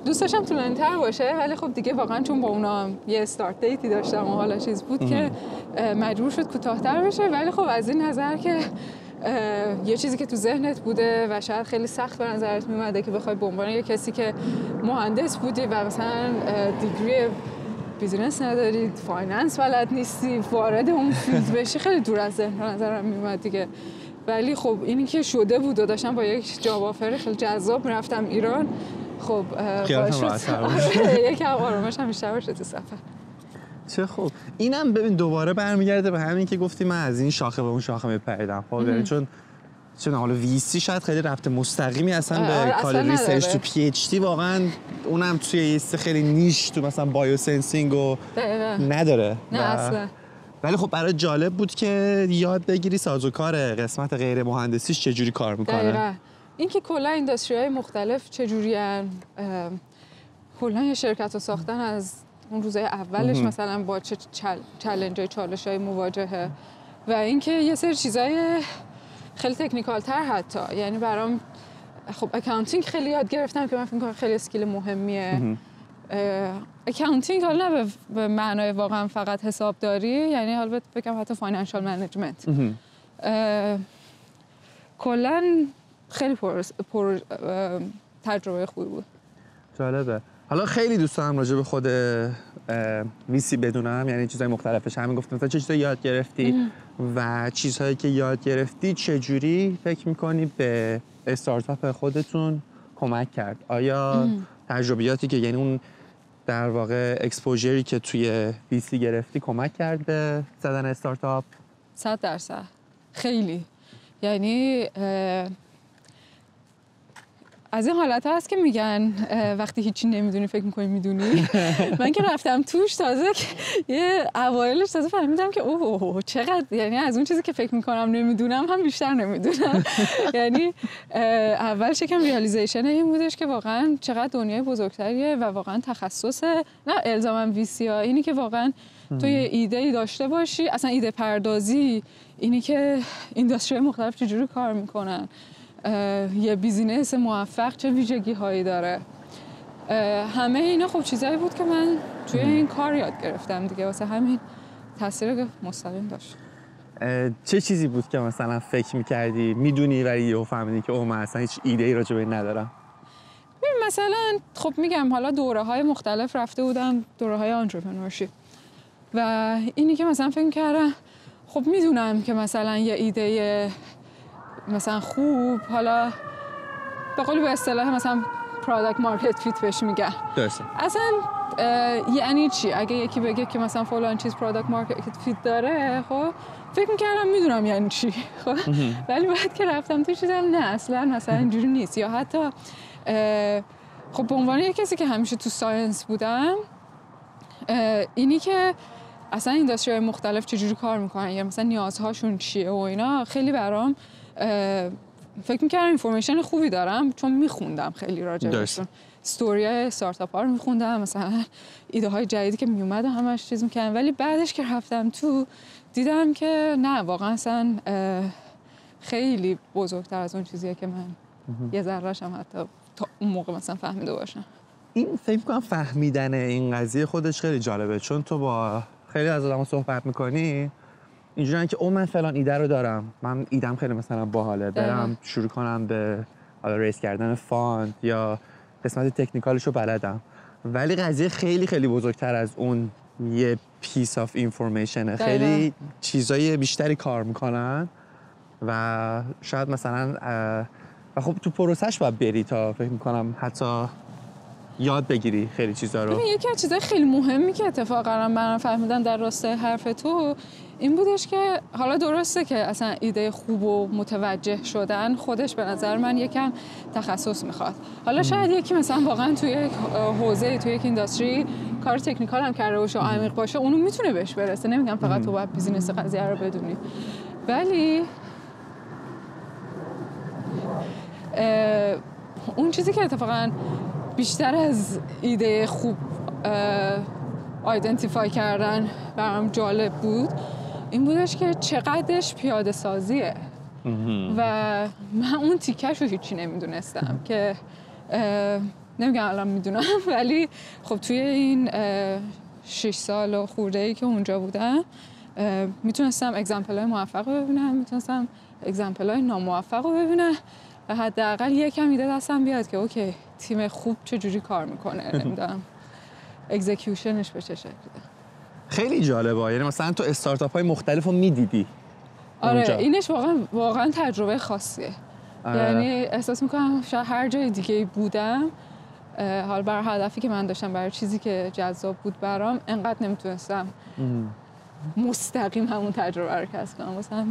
دوست داشتم طولانی‌تر باشه ولی خب دیگه واقعا چون با اونا یه استارت دیتی داشتم و حالا چیز بود که مجبور شد کوتاه‌تر بشه. ولی خب از این نظر که یه چیزی که تو ذهنت بوده و شاید خیلی سخت به نظرت میومده که بخوای به عنوان یه کسی که مهندس بودی و مثلا دیگری بیزینس نداری، فایننس بلد نیستی، وارد اون فیلد بشی، خیلی دور از ذهن به نظرم میومد دیگه. ولی خب اینی که شده بود و داشتم با یک جاب آفر خیلی جذاب میرفتم ایران، خب خیالتم راحت‌تر یکم آرامش هم بیشتر باشه تو سفر. چه خوب. اینم ببین دوباره برمیگرده به همین که گفتی من از این شاخه به اون شاخه میپریدم. خب یعنی چون حالا ویسی شاید خیلی ربط مستقیمی اصلا به کار ریسرچ تو پی اچ دی واقعا اونم توی یه خیلی نیش تو مثلا بایو سنسینگ و نداره. نه اصلا. ولی خب برای جالب بود که یاد بگیری سازوکار قسمت غیر مهندسیش چجوری کار میکنه. دقیقاً. این که کلا اینداستری‌های مختلف چجوری ان، کلا یه شرکت رو ساختن از اون روزای اولش مثلا با چه چالنج‌های چالش‌های مواجهه و اینکه یه سری چیزای خیلی تکنیکال تر حتی، یعنی برام خب اکاونتینگ خیلی یاد گرفتم که من فکر می‌کنم خیلی اسکیل مهمیه. اکاونتینگ حالا نه به معنای واقعا فقط حسابداری، یعنی حالا بگم حتی فاینانشال منیجمنت. کلا خیلی پر تجربه خوبی بود. جالبه. حالا خیلی دوست دارم راجع به خود ویسی بدونم، یعنی چیزهای مختلفش. همین گفتم مثلا چه چیزایی یاد گرفتی و چیزهایی که یاد گرفتی چجوری فکر می‌کنی به استارتاپ خودتون کمک کرد؟ آیا تجربیاتی که یعنی اون در واقع اکسپوژری که توی ویسی گرفتی کمک کرد به زدن استارتاپ؟ 100% خیلی. یعنی از این حالت هست که میگن وقتی هیچی نمیدونی فکر میکنی میدونی. من که رفتم توش تازه یه اوایلش تازه فهمیدم که اوه چقدر، یعنی از اون چیزی که فکر میکنم نمیدونم هم بیشتر نمیدونم. یعنی اولش یکم ریالیزیشن این بودش که واقعا چقدر دنیای بزرگتریه و واقعا تخصص نه الزاما ویسی ها، اینی که واقعا تو یه ایده داشته باشی، اصلا ایده پردازی، اینی که اینداستری مختلف چجوری کار میکنن، یه بیزینس موفق چه ویژگی هایی داره، همه اینا خب چیزایی بود که من توی این کار یاد گرفتم دیگه، واسه همین تاثیر مستقیم داشت. چه چیزی بود که مثلا فکر میکردی میدونی ولی یهو فهمیدی که من اصلا هیچ ایده‌ای راجع به این ندارم؟ مثلا خب میگم حالا دوره‌های مختلف رفته بودم، دوره‌های انترپرنورشیپ، و اینی که مثلا فکر کردم خب میدونم که مثلا یه ایده مثلا خوب، حالا به قول به اصطلاح مثلا پروداکت مارکت فیت بهش میگن. درسته. اصلا یعنی چی؟ اگه یکی بگه که مثلا فلان چیز پروداکت مارکت فیت داره، خب فکر میکردم میدونم یعنی چی، خب ولی بعد که رفتم تو چیزم نه اصلا مثلا اینجوری نیست. یا حتی خب به عنوان یک کسی که همیشه تو ساینس بودم، اینی که اصلا اینداستری مختلف چجوری کار میکنن یا مثلا نیازهاشون چیه و اینا، خیلی برام فکر میکردم اینفورمیشن خوبی دارم چون میخوندم خیلی راجع بهشون، استوریای استارتاپ ها رو میخوندم، مثلا ایده های جدیدی که میومد و همش چیز میکردم. ولی بعدش که رفتم تو دیدم که نه، واقعا اصلا خیلی بزرگتر از اون چیزیه که من یه ذره‌ش هم حتی تا اون موقع مثلا فهمیده باشم. این فکر کنم فهمیدن این قضیه خودش خیلی جالبه، چون تو با خیلی از آدم‌ها صحبت می‌کنی اینجوریه که من فلان ایده رو دارم، من ایدم خیلی مثلا باحاله، برم شروع کنم به ریس کردن فاند یا قسمت تکنیکالش رو بلدم، ولی قضیه خیلی خیلی بزرگتر از اون یه پیس آف اینفورمیشنه. خیلی چیزای بیشتری کار میکنن و شاید مثلا و خب تو پروسش باید بری تا فکر میکنم حتی یاد بگیری خیلی چیزا رو. یکی از چیزای خیلی مهمی که اتفاقا من فهمیدم در راستای حرف تو این بودش که حالا درسته که اصلا ایده خوب و متوجه شدن خودش به نظر من یکم تخصص میخواد. حالا شاید یکی مثلا واقعا توی یک حوزه، توی یک اینداستری کار تکنیکال هم کرده باشه و عمیق باشه، اونو میتونه بهش برسه. نمیگم فقط تو باید بیزینس قضیه رو بدونی، ولی اون چیزی که اتفاقا بیشتر از ایده خوب آیدنتیفای کردن برام جالب بود این بودش که چقدرش پیاده سازیه و من اون تیکش رو هیچی نمیدونستم که نمیگم الان میدونم، ولی خب توی این 6 سال و خورده‌ای که اونجا بودم میتونستم اگزمپل‌های موفق رو ببینم، میتونستم اگزمپل‌های ناموفق رو ببینم و حداقل یکم ایده دستم بیاد که اوکی تیم خوب چجوری کار میکنه، نمیدونم اکزیکیوشنش به چه شکله. خیلی جالبه، یعنی مثلا تو استارتاپ‌های مختلف رو میدیدی. آره اینش واقعا تجربه خاصیه. یعنی احساس میکنم شاید هر جای دیگه بودم حالا برای هدفی که من داشتم، برای چیزی که جذاب بود برام، انقدر نمیتونستم مستقیم همون تجربه رو کسب کنم. مثلا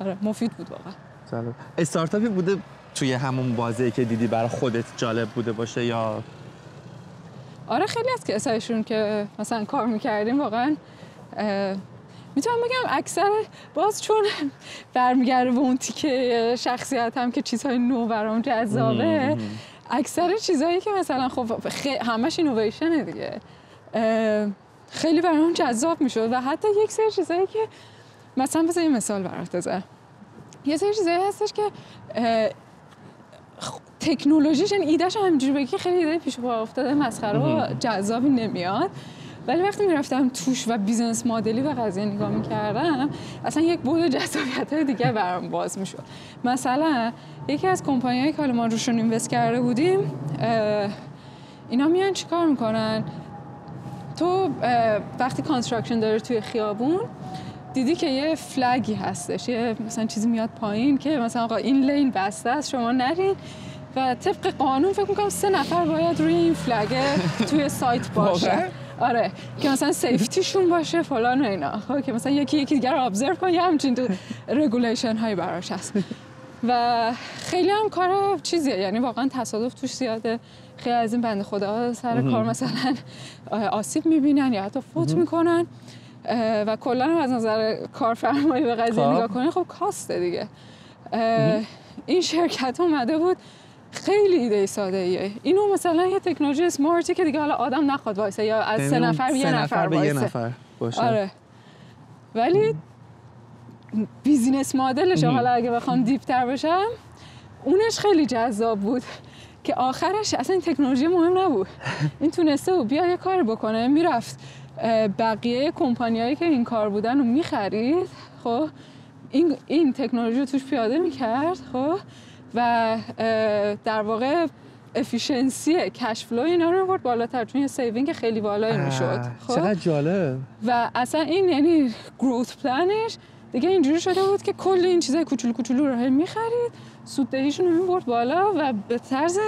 آره مفید بود واقعا. جالب. استارتاپی بوده توی همون بازی که دیدی برای خودت جالب بوده باشه یا؟ آره خیلی از کسایشون که مثلا کار میکردیم واقعا میتونم بگم اکثر باز چون برمیگرده به اون تیکه شخصیتم که چیزهای نو برام جذابه، اکثر چیزهایی که مثلا خب همش اینوویشنه دیگه خیلی برام جذاب میشد و حتی یک سری چیزایی که مثلا بذار یه مثال برات بزنم. یه سری چیزایی هستش که تکنولوژیش این ایدهش همینجوری بگی خیلی ایده پیش پا افتاده مسخره و جذابی نمیاد، ولی وقتی میرفتم توش و بیزنس مدلی و قضیه نگاه میکردم اصلا یک بعد جذابیت‌های دیگه برام باز میشد. مثلا یکی از کمپانیایی که حالا ما روشون اینوست کرده بودیم اینا میان چیکار میکنن؟ تو وقتی کانستراکشن داره توی خیابون دیدی که یه فلگی هستش، یه مثلا چیزی میاد پایین که مثلا آقا این لین بسته است شما نرین و طبق قانون فکر میکنم 3 نفر باید روی این فلگه توی سایت باشه. آره که مثلا سیفتیشون باشه فلان و اینا، خب که مثلا یکی دیگر رو ابزرو کنه، یه همچین تو رگولیشن هایی براش هست و خیلی هم کار چیزیه، یعنی واقعا تصادف توش زیاده. خیلی از این بنده خدا سر کار مثلا آسیب میبینن یا حتی فوت میکنن و کلا از نظر کارفرمایی به قضیه نگاه کنه خب کاسته دیگه. این شرکت اومده بود خیلی ایده ساده ایه، اینو مثلا یه تکنولوژی اسمارتی که دیگه حالا آدم نخواد وایسه یا از 3 نفر به 1 نفر وایسه باشه. آره ولی بیزینس مدلش حالا اگه بخوام دیپتر بشم اونش خیلی جذاب بود که آخرش اصلا این تکنولوژی مهم نبود. این تونسته بود بیا یه کار بکنه، میرفت بقیه کمپانیایی که این کار بودن رو میخرید، خب این تکنولوژی رو توش پیاده میکرد، خب و در واقع افیشنسی کش فلو اینا رو برد بالاتر چون یه سیوینگ خیلی بالایی میشد. خب چقدر جالب. و اصلا این یعنی گروث پلنش دیگه اینجوری شده بود که کل این چیزای کوچولو کوچولو رو میخرید، سوددهیشون رو میبرد بالا و به طرز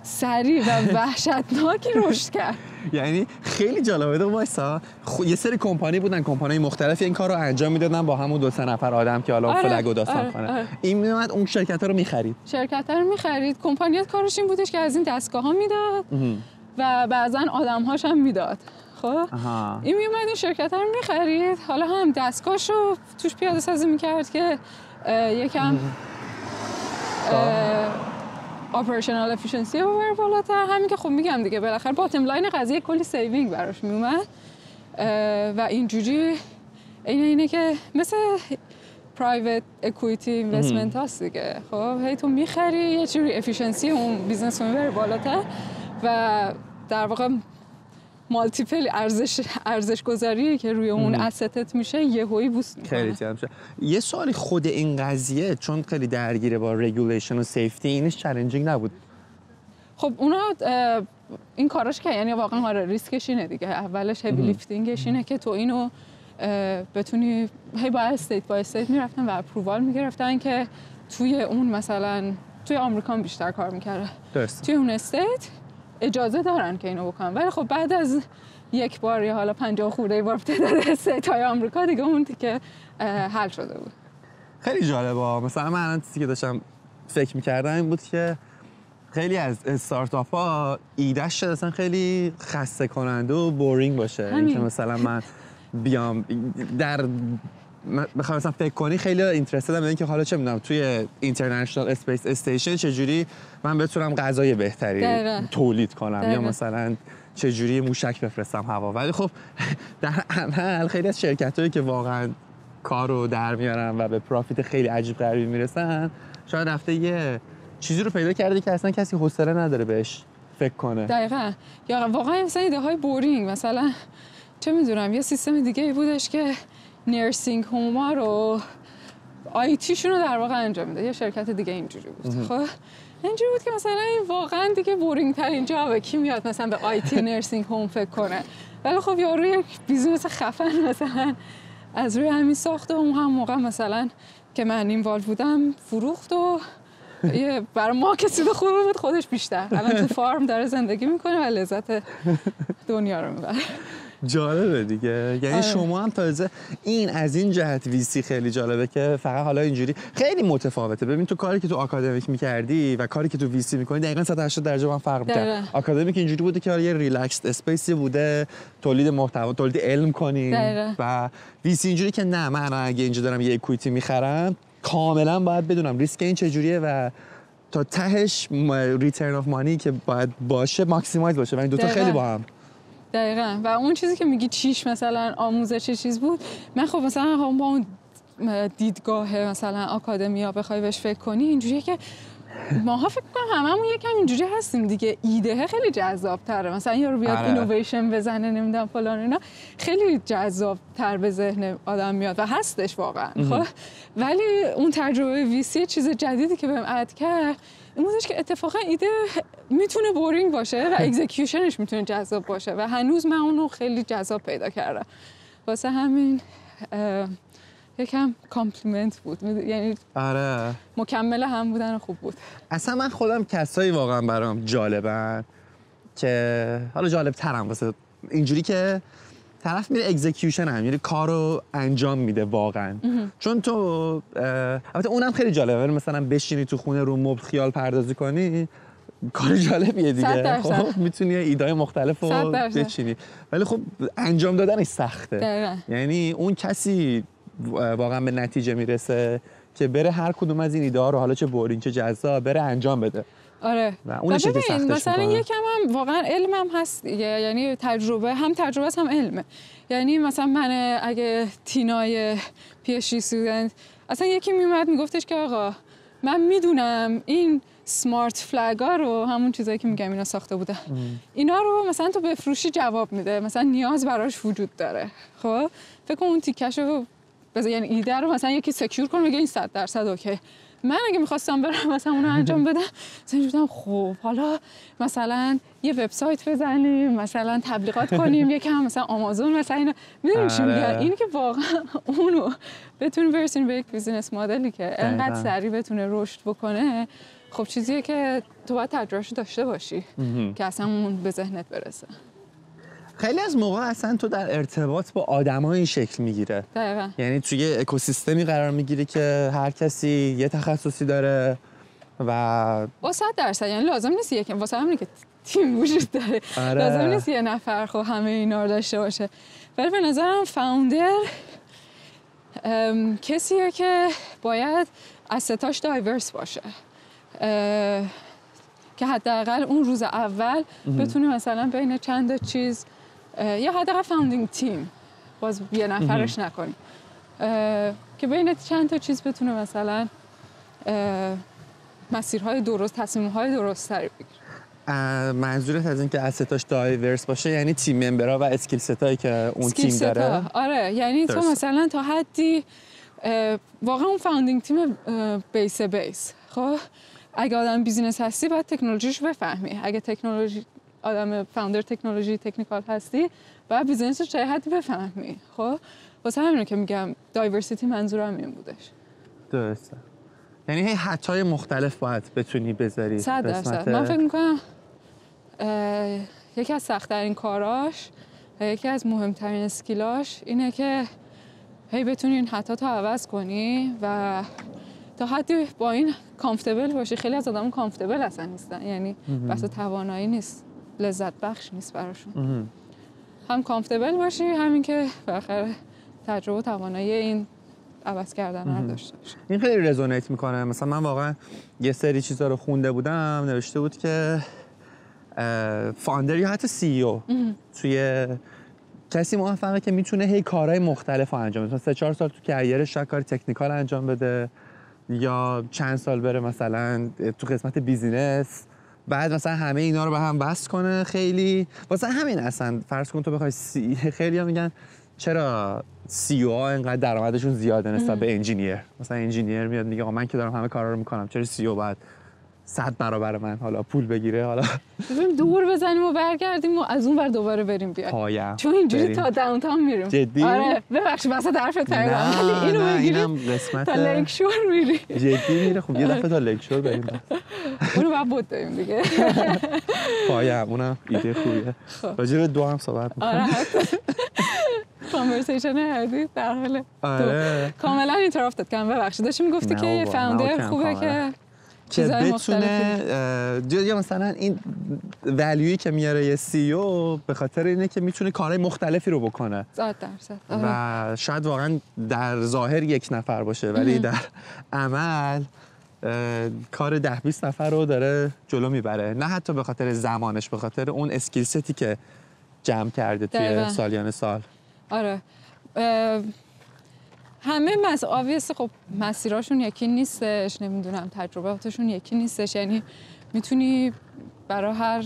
سریع و وحشتناکی رشد کرد. یعنی خیلی جالبه. وایسا یه سری کمپانی بودن، کمپانی مختلفی این کار رو انجام میدادن با همون 2-3 نفر آدم که حالا فلگو داستان کنه. این میومد اون شرکت‌ها رو می‌خرید. شرکت‌ها رو می‌خرید، کمپانیات کارش این بودش که از این دستگاه‌ها میداد و بعضن آدم‌هاش هم میداد. خب این میومد این شرکت‌ها رو می‌خرید، حالا هم دستگاهشو توش پیاده سازی می‌کرد که یکم اپریشنال افیشنسی رو ببره بالاتر. همین که خب میگم دیگه بالاخره باتم لاین قضیه کلی سیوینگ براش میومد و اینجوری اینه که مثل پرایوت اکویتی اینوستمنت هاست دیگه. خب هی تو میخری یه جوری افیشنسی اون بیزنس رو میبری بالاتر و در واقع مالتیپل ارزش گذاری که روی اون اسستت میشه یهویی بوست میکنه. خیلی زیاد میشه. یه سوالی خود این قضیه چون خیلی درگیره با رگولیشن و سیفتی اینش چالنجینگ نبود؟ خب اونا این کاراش که یعنی واقعا آره ریسکش اینه دیگه. اولش هیوی لیفتینگش اینه که تو اینو بتونی هی با استیت میرفتن و اپرووال میگرفتن که توی اون مثلا توی آمریکا بیشتر کار میکرده. درست. توی اون استیت اجازه دارن که اینو بکنن ولی خب بعد از یک بار یا حالا 50 خورده بار تعداد استیت‌های آمریکا دیگه اون که حل شده بود. خیلی جالبه. مثلا من الان چیزی که داشتم فکر می‌کردم این بود که خیلی از استارتاپ‌ها ایده‌اش شده اصلا خیلی خسته کننده و بورینگ باشه. اینکه مثلا من بیام بخوام مثلا فکر کنی خیلی اینترستدم به اینکه حالا چه می‌دونم توی اینترنشنال اسپیس استیشن چجوری من بتونم غذای بهتری تولید کنم یا مثلا چجوری موشک بفرستم هوا. ولی خب در عمل خیلی از شرکتایی که واقعا کارو در میارن و به پروفیت خیلی عجیب غریبی میرسن شاید رفته یه چیزی رو پیدا کرده که اصلا کسی حوصله نداره بهش فکر کنه. دقیقاً. یا واقعا مثلا ایده‌های بورینگ مثلا چه می‌دونم یه سیستم دیگه‌ای بودش که نرسینگ هوما رو آیتیشون رو در واقع انجام میده. یه شرکت دیگه اینجوری بود. خب اینجوری بود که مثلا این واقعا دیگه بورینگ ترین جابه. کی میاد مثلا به آیتی نرسینگ هوم فکر کنه؟ ولی خب یارو یک بیزنس خفن مثلا از روی همین ساخته اون هم موقع مثلا که من اینوالو بودم فروخت و یه برای ما کسی به خوبه بود خودش بیشتر. الان تو فارم داره زندگی میکنه و لذت دنیا رو میبره. جالبه دیگه. یعنی شما هم تازه این از این جهت ویسی خیلی جالبه که فقط حالا اینجوری خیلی متفاوته. ببین تو کاری که تو آکادمیک می‌کردی و کاری که تو ویسی می‌کنی دقیقاً 180 درجه با هم فرق می‌کنه. آکادمیک اینجوری بوده که یه ریلکسد اسپیسی بوده، تولید محتوا، تولید علم کنی و ویسی اینجوری که نه من اگه اینجا دارم یه اکوئیتی می‌خرم کاملاً باید بدونم ریسک این چجوریه و تا تهش ریترن اف مانی که باید باشه ماکسیمایز باشه و این دو تا خیلی با هم. دقیقاً. و اون چیزی که میگی چیش مثلا آموزش چیز بود من خب مثلا با اون دیدگاه مثلا آکادمیا بخوای بهش فکر کنی اینجوریه که ماها فکر کنم هممون یکم اینجوری هستیم دیگه. ایده خیلی جذاب تره مثلا یارو بیاد اینویشن بزنه نمیدونم فلان اینا خیلی جذاب تر به ذهن آدم میاد و هستش واقعا. خب ولی اون تجربه ویسی چیز جدیدی که بهم عد کرد این بودش که اتفاقا ایده میتونه بورینگ باشه و اکزیکیوشنش میتونه جذاب باشه و هنوز من اونو خیلی جذاب پیدا کردم. واسه همین یکم کامپلیمنت بود، یعنی آره مکمل هم بودن خوب بود. اصلا من خودم کسایی واقعا برام جالبن که حالا جالب ترم واسه اینجوری که طرف میره اکزیکیوشن هم یعنی کارو انجام میده واقعا. چون تو البته اونم خیلی جالبه مثلا بشینی تو خونه رو مبل خیال پردازی کنی کار جالبیه دیگه. خب میتونی ایده‌های مختلف رو بچینی ولی خب انجام دادنش سخته. دقیقا. یعنی اون کسی واقعا به نتیجه میرسه که بره هر کدوم از این ایده ها رو حالا چه بورینگ چه جذاب بره انجام بده. آره و اونش که سختش مثلا یکم هم واقعا علمم هست دیگه، یعنی تجربه هم علمه. یعنی مثلا من اگه تینای پی اچ دی استودنت اصلا یکی میومد میگفتش که آقا من میدونم این سمارت فلگا رو همون چیزایی که میگم اینا ساخته بوده اینا رو مثلا تو بفروشی جواب میده، مثلا نیاز براش وجود داره. خب فکر کن اون تیکشو یعنی ایده رو مثلا یکی سکیور کنه بگه این 100% اوکی. من اگه می‌خواستم برم مثلا اونو انجام بدم مثلا گفتم خب حالا مثلا یه وبسایت بزنیم مثلا تبلیغات کنیم یکم مثلا آمازون مثلا اینا میدونی چی میگم. اینی که واقعا اونو بتونی برسونی به یک بیزینس مدلی که انقدر سریع بتونه رشد بکنه خب چیزیه که تو باید تجربهشو داشته باشی که اصلا اون به ذهنت برسه. خیلی از موقع اصلا تو در ارتباط با آدم‌ها این شکل میگیره. دقیقاً. یعنی توی یه اکوسیستمی قرار میگیری که هر کسی یه تخصصی داره و 100% یعنی لازم نیست یکم واسه همینه که تیم وجود داره. لازم نیست یه نفر خب همه اینا رو داشته باشه. ولی به نظرم فاوندر کسیه که باید اسستاش دایورس باشه که حداقل اون روز اول بتونه مثلا بین چند چیز یا حداقل فاوندینگ تیم باز یه نفرش نکنیم که بین چند تا چیز بتونه مثلا مسیرهای درست، تصمیم‌های درست تری بگیره. منظورت از این که استاش دایورس باشه یعنی تیم ممبرها و اسکیل ستایی که اون تیم داره؟ آره، یعنی تو مثلا تا حدی واقعا اون فاوندینگ تیم بیس خب اگه آدم بیزینس هستی باید تکنولوژیش بفهمی، اگه تکنولوژی آدم فاوندر تکنولوژی تکنیکال هستی باید بیزینس رو چه حدی بفهمی. خب واسه همینه که میگم دایورسیتی منظورم این بودش. درسته، یعنی هی حدهای مختلف باید بتونی بذاری. 100%. من فکر میکنم یکی از سخت‌ترین کاراش و یکی از مهمترین اسکیلاش اینه که هی بتونی این حداتو عوض کنی و تا حدی با این کامفتبل باشی. خیلی از آدم کامفتبل اصلا نیستن، یعنی بس توانایی نیست، لذت بخش نیست براشون. هم کامفتبل باشی، همین که بالاخره تجربه و توانایی این عوض کردن رو داشته باشی. این خیلی رزونیت میکنه. مثلا من واقعا یه سری چیزا رو خونده بودم، نوشته بود که فاوندر یا حتی سی او توی کسی موفقه که میتونه هی کارهای مختلف رو انجام بده. مثلا 3-4 سال تو کریرش کار تکنیکال انجام بده یا چند سال بره مثلا تو قسمت بیزینس، بعد مثلا همه اینا رو به هم بس کنه. خیلی واسه همین اصلا فرض کن تو بخوای خیلی‌ها میگن چرا سی او ها اینقدر درآمدشون زیاده نسبت به انجینیر. مثلا انجینیر میاد میگه آقا من که دارم همه کارا رو میکنم، چرا سی او باید 100 برابر من حالا پول بگیره؟ حالا بریم دور بزنیم و برگردیم و از اون ور دوباره بریم بیایم. پایم چون اینجوری تا داونتاون میریم. جدی؟ آره ببخشید وسط حرفت پریدم، ولی اینو بگیریم تا لیک شور میری. جدی میره. خب یه دفعه تا لیک شور بریم. اونو بعد بود داریم دیگه. پایم اونم ایده خوبیه. راجع به دو هم صحبت می‌کنیم. آره حتی کانورسیشن حدیث در حال کاملا اینتراپت کردم. ببخشید داشتی میگفتی که یه فاوندر خوبه که بتونه یا مثلا این ولیویی که میاره یه سی او به خاطر اینه که میتونه کارهای مختلفی رو بکنه. 100%. و شاید واقعا در ظاهر یک نفر باشه ولی در عمل کار 10-20 نفر رو داره جلو میبره، نه حتی به خاطر زمانش، به خاطر اون اسکیل ستی که جمع کرده توی سالیان سال. آره همه خب مسیراشون یکی نیستش، نمیدونم تجربهاتشون یکی نیستش، یعنی میتونی برای هر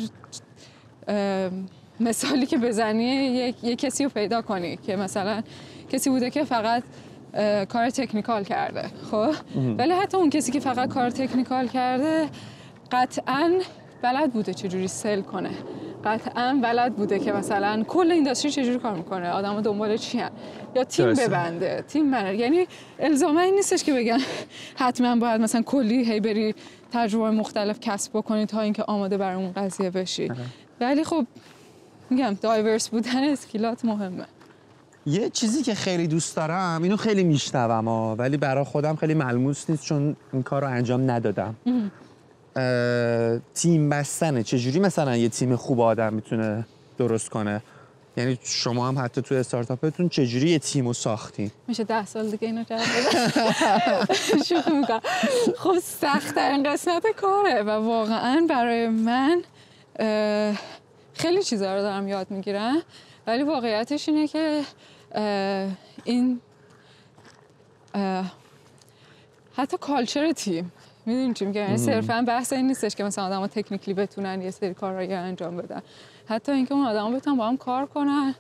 مثالی که بزنی یک کسی رو پیدا کنی که مثلا کسی بوده که فقط کار تکنیکال کرده، خب ولی حتی اون کسی که فقط کار تکنیکال کرده قطعاً بلد بوده چجوری سل کنه، قطعاً بلد بوده که مثلا کل اینداستری چجوری کار میکنه، آدم‌ها دنبال چی هن، یا تیم ببنده، تیم منر. یعنی الزاما این نیستش که بگن حتما باید مثلا کلی هی بری تجربه مختلف کسب بکنی تا اینکه آماده برای اون قضیه بشی. ولی خب میگم دایورس بودن اسکیلات مهمه. یه چیزی که خیلی دوست دارم، اینو خیلی میشنوم ولی برای خودم خیلی ملموس نیست چون این کار رو انجام ندادم. تیم بستنه. چجوری مثلا یه تیم خوب آدم میتونه درست کنه؟ یعنی شما هم حتی تو استارتاپتون چجوری یه تیمو ساختین؟ میشه 10 سال دیگه اینو جواب بدم. شوخی میکنم. خب سخت‌ترین قسمت کاره و واقعا برای من خیلی چیزا رو دارم یاد میگیرم، ولی واقعیتش اینه که این حتی کالچر تیم، میدونی چی میگم؟ یعنی صرفاً بحث این نیستش که مثلا آدم‌ها تکنیکلی بتونن یه سری کارایی انجام بدن، حتی اینکه اون آدم‌ها بتونن با هم کار کنن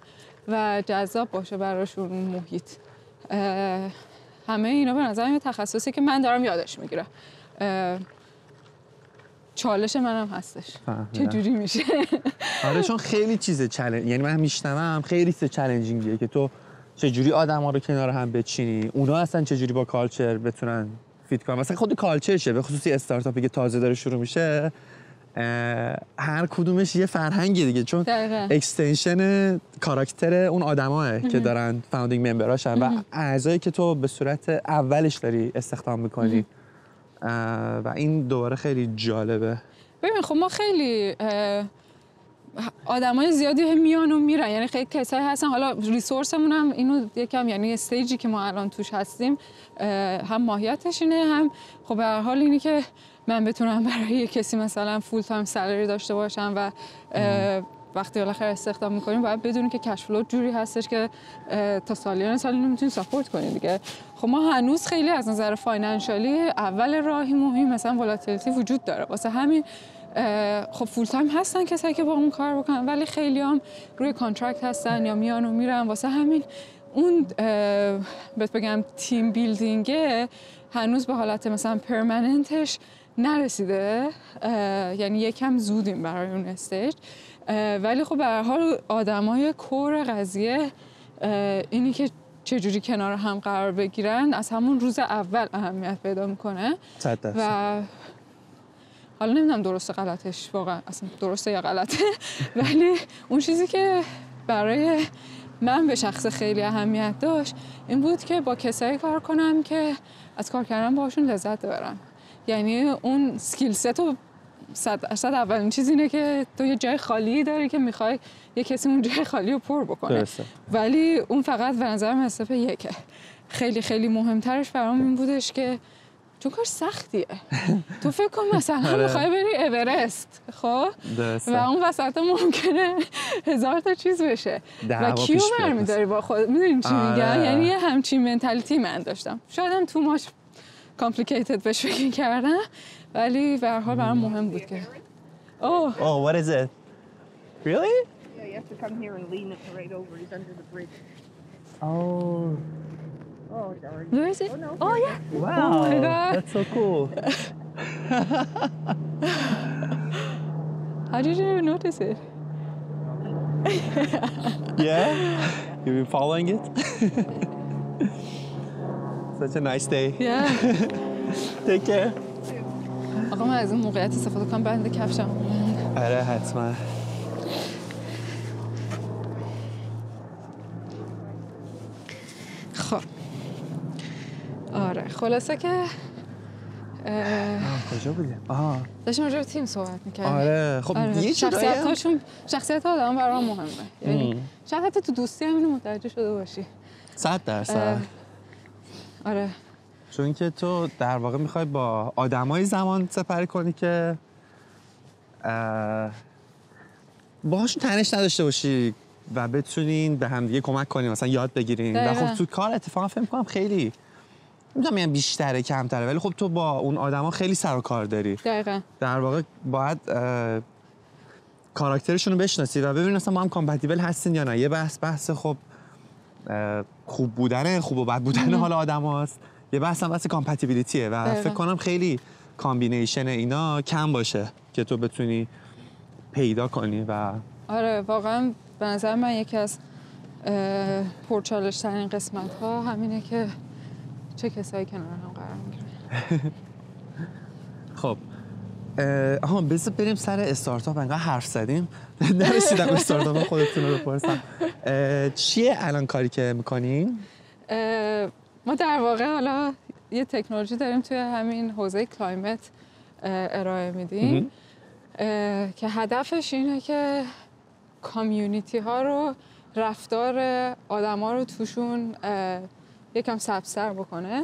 و جذاب باشه براشون اون محیط. همه اینا به نظرم یه تخصصی که من دارم یادش میگیرم. چالش منم هستش. چه جوری میشه؟ آره چون خیلی چیزه یعنی من میشنوم خیلی چالنجینگیه که تو چه جوری آدما رو کنار هم بچینی، اونا اصلا چه جوری با کالچر بتونن فیت کنن. مثلا خود کالچرشه، به خصوصی استارتاپی که تازه داره شروع میشه، هر کدومش یه فرهنگی دیگه، چون اکستنشن کاراکتر اون آدماه که دارن فاوندینگ ممبراشن و اعضایی که تو به صورت اولش داری استخدام میکنی و این دوباره خیلی جالبه. ببین خب ما خیلی آدمای زیادی میان و میرن، یعنی خیلی کسایی هستن، حالا ریسورسمون هم اینو یکم، یعنی استیجی که ما الان توش هستیم هم ماهیتش اینه، هم خب به هر حال اینی که من بتونم برای کسی مثلا فول تایم سالری داشته باشم و وقتی بالاخره استخدام میکنیم باید بدونی که کش فلو جوری هستش که تا سالیان سال نمیتونی ساپورت کنی دیگه. خب ما هنوز خیلی از نظر فاینانشالی اول راهی مهم مثلا ولاتیلیتی وجود داره، واسه همین خب فول تایم هستن کسایی که با اون کار بکنن، ولی خیلی هم روی کانترکت هستن یا میان و میرن. واسه همین اون بهت بگم تیم بیلدینگه هنوز به حالت مثلا پرمننتش نرسیده، یعنی یکم زودیم برای اون استیج. ولی خب به هر حال آدمای کور قضیه اینی که چجوری کنار هم قرار بگیرن از همون روز اول اهمیت پیدا میکنه. و حالا نمیدونم درسته غلطش واقعا اصلا درسته یا غلطه، ولی اون چیزی که برای من به شخص خیلی اهمیت داشت این بود که با کسایی کار کنم که از کار کردن باشون لذت ببرم. یعنی اون سکیل ست رو 100% اولین چیز اینه که تو یه جای خالی داری که میخوای یه کسی اون جای خالی رو پر بکنه. درسته. ولی اون فقط به نظرم استپ یکه. خیلی خیلی مهمترش برام این بودش که چون کار سختیه. تو فکر کن مثلا میخوای بری اورست، خب و اون وسط ممکنه 1000 تا چیز بشه و کیو برمی‌داری با خود. میدونین چی میگم؟ یعنی یه همچین منتالیتی من داشتم. شاید هم تو ماش کامپلیکیتد بهش فکر کردم، ولی به هر حال برام مهم بود که Oh, what is it? Really? Yeah, you have to come here and lean the parade over. He's under the bridge. Oh. Oh, darn. Where is it? Oh, no. Oh, yeah. Wow. Oh my God. That's so cool. How did you notice it? Yeah? You've been following it? Such a nice day. Yeah. Take care. آقا من از این موقعیت استفاده کنم بند کفشم. آره حتما. خب آره خلاصه که کجا بودیم؟ داشتیم راجع به تیم صحبت می‌کردیم. آره خب یه شخصیتاشون شخصیت آدم برام مهمه. یعنی شاید حتی تو دوستی هم اینو متوجه شده باشی. 100%. آره. چون که تو در واقع میخوای با آدمای زمان سپری کنی که باهاشون تنش نداشته باشی و بتونین به هم دیگه کمک کنین، مثلا یاد بگیرین. و خب تو کار اتفاقا فکر می‌کنم خیلی نمی‌دونم یعنی بیشتره کمتره، ولی خب تو با اون آدما خیلی سر و کار داری. دقیقاً. در واقع باید کاراکترشون رو بشناسی و ببینید اصلا با هم کامپتیبل هستین یا نه. یه بحث خب خوب بودن، خوب و بد بودن حال آدماست. یه بحث هم بحث کامپتیبیلیتیه و فکر کنم خیلی کامبینیشن اینا کم باشه که تو بتونی پیدا کنی. و آره واقعا به نظر من یکی از پرچالش ترین قسمت ها همینه که چه کسایی کنار هم قرار میگیرن. خب بذار بریم سر استارتاپ. انقدر حرف زدیم نرسیدم استارتاپ خودتون رو بپرسم. چیه الان کاری که میکنین؟ ما در واقع حالا یه تکنولوژی داریم توی همین حوزه کلایمت ارائه میدیم که هدفش اینه که کامیونیتی ها رو، رفتار آدم ها رو توشون یکم سبزتر بکنه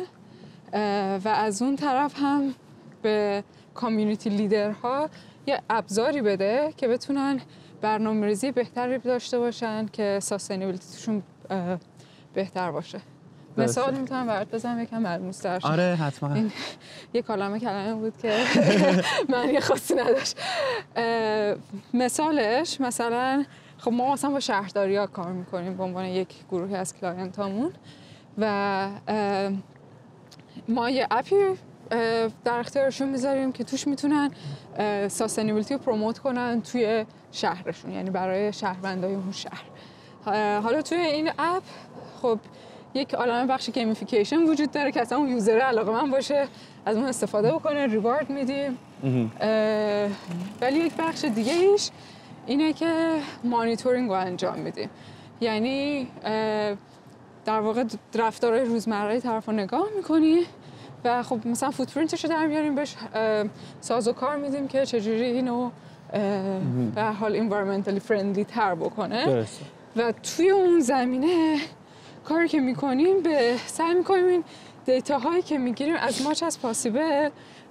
و از اون طرف هم به کامیونیتی لیدرها یه ابزاری بده که بتونن برنامه‌ریزی بهتری داشته باشن که ساستینبیلیتی توشون بهتر باشه. مثال میتونم برات بزنم یکم ملموس‌تر شه. آره حتما. این یه کلمه بود که معنی خاصی نداشت. مثالش مثلا خب ما مثلا با شهرداری‌ها کار میکنیم به عنوان یک گروهی از کلاینتامون و ما یه اپی در اختیارشون میذاریم که توش میتونن ساستینبیلیتی رو پروموت کنن توی شهرشون، یعنی برای شهروندای اون شهر. حالا توی این اپ خب یک عالمه بخش گیمیفیکیشن وجود داره که اصلا اون یوزر علاقه‌مند باشه از اون استفاده بکنه، ریوارد میدیم. ولی یک بخش دیگه ایش اینه که مانیتورینگ رو انجام میدیم. یعنی در واقع رفتارهای روزمره طرف رو نگاه میکنی و خب مثلا فوتپرینتش رو در میاریم، بهش سازوکار میدیم که چجوری اینو به حال انوایرمنتالی فرندلی تر بکنه. درسته. و توی اون زمینه کاری که میکنیم سعی میکنیم این دیتا هایی که میگیریم از ماچ از پاسیبل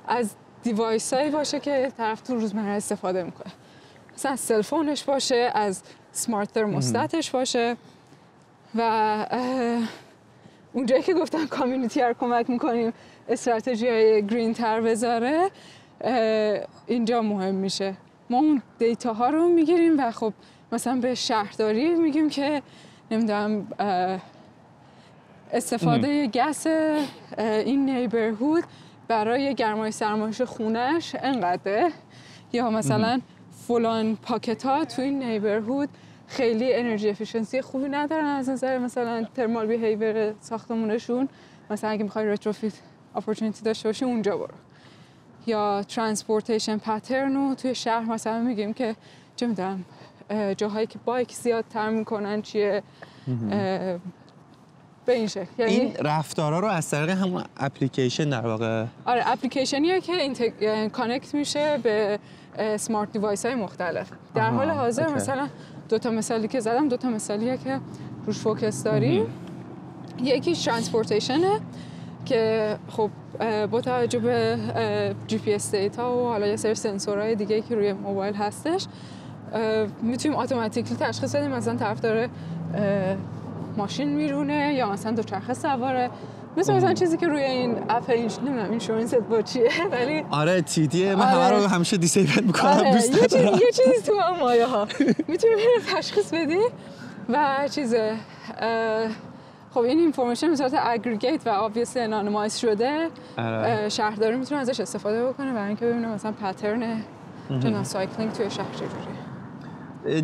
از دیوایس هایی باشه که طرف تو روزمره استفاده میکنه. مثلا سلفونش باشه، از سمارت ترموستاتش باشه. و اونجایی که گفتن کامیونیتی رو کمک میکنیم استراتژی های گرین تر بذاره، اینجا مهم میشه. ما اون دیتا ها رو میگیریم و خب مثلا به شهرداری میگیم که نمیدونم استفاده گس این نیبرهود برای گرمای سرمایش خونش انقدره، یا مثلا فلان پاکت ها تو این نیبرهود خیلی انرژی افیشنسی خوبی ندارن از نظر مثلا ترمال بیهیویر ساختمونشون، مثلا اگه میخوای رتروفیت اپورتونیتی داشته باشی اونجا برو. یا ترانسپورتیشن پترن رو توی شهر مثلا میگیم که چه میدونم جاهایی که بایک زیاد تر میکنن چیه، به این شکل. یعنی این رفتارا رو از طریق همون اپلیکیشن در واقع. آره اپلیکیشنیه که کانکت میشه به سمارت دیوایس های مختلف. در حال حاضر مثلا 2 مثالی که زدم 2 مثالیه که روش فوکس داریم. یکیش ترانسپورتیشنه که خب با توجه به جی پی اس دیتا و حالا یه سری سنسورهای دیگه که روی موبایل هستش میتونیم اتوماتیکلی تشخیص بدیم مثلا طرف داره ماشین میرونه یا مثلا دوچرخه سواره، مثلا چیزی که روی این اپ نمیدونم اینشورنس با چیه ولی آره تیدیه من همه رو همیشه دیسیبل میکنم. آره دوست دارم یه چیزی تو هم مایه ها میتونیم تشخیص بدیم و چیزه. خب این اینفورمیشن به صورت اگریگیت و obviously انانیمایز شده، شهرداری میتونه ازش استفاده بکنه برای اینکه ببینه مثلا پترن چنان سایکلینگ توی شهر چجوریه.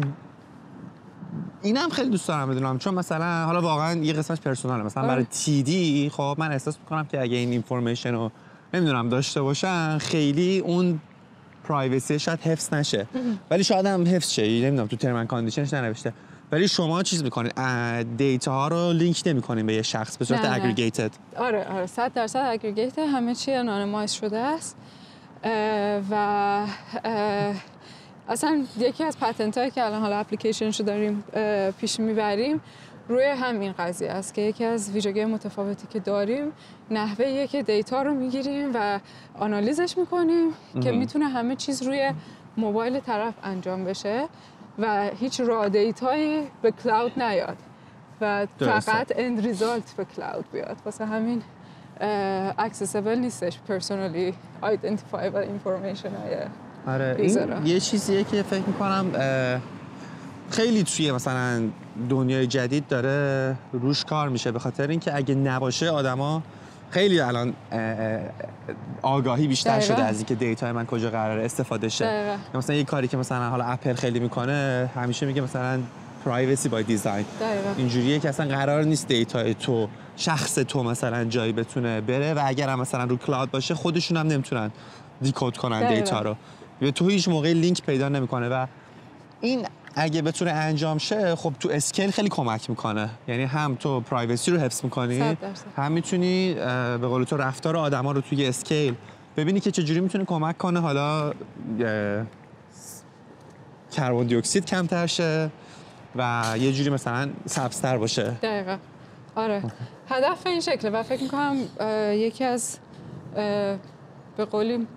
اینم خیلی دوست دارم بدونم، چون مثلا حالا واقعا یه قسمتش پرسوناله، مثلا برای تیدی خب من احساس میکنم که اگه این اینفورمیشن رو نمیدونم داشته باشن خیلی اون پرایوسی شاید حفظ نشه، ولی شاید هم حفظ شه، نمیدونم تو ترم اند کاندیشنش ننوشته. ولی شما چیز میکنید دیتا ها رو لینک نمیکنین به یه شخص به صورت اگریگیتد؟ آره 100% اگریگیت، همه چی انانیمایز شده است و اصلا یکی از پتنت هایی که الان حالا اپلیکیشنشو داریم پیش میبریم روی همین قضیه است که یکی از ویژگی متفاوتی که داریم نحوهیه که دیتا رو میگیریم و آنالیزش میکنیم که میتونه همه چیز روی موبایل طرف انجام بشه و هیچ را دیتایی به کلاود نیاد و فقط اند ریزالت به کلاود بیاد. واسه همین اکسسیبل نیستش پرسونالی آیدنتیفایبل اینفورمیشن های آره این یه چیزیه که فکر میکنم خیلی توی مثلا دنیای جدید داره روش کار میشه، به خاطر اینکه اگه نباشه آدما خیلی الان آگاهی بیشتر شده از اینکه دیتای من کجا قراره استفاده شه. مثلا یه کاری که مثلا حالا اپل خیلی میکنه همیشه میگه مثلا پرایوسی بای دیزاین، اینجوریه که اصلا قرار نیست دیتای تو شخص تو مثلا جایی بتونه بره و اگر هم مثلا رو کلاود باشه خودشون هم نمیتونن دیکود کنن دیتا رو، یا تو هیچ موقع لینک پیدا نمیکنه و این اگه بتونه انجام شه خب تو اسکیل خیلی کمک میکنه، یعنی هم تو پرایوسی رو حفظ میکنی هم میتونی به قول تو رفتار آدما رو توی اسکیل ببینی که چجوری میتونه کمک کنه حالا کربن دی اکسید کمتر شه و یه جوری مثلا سبزتر باشه. دقیقاً آره هدف این شکله و فکر میکنم یکی از به قولی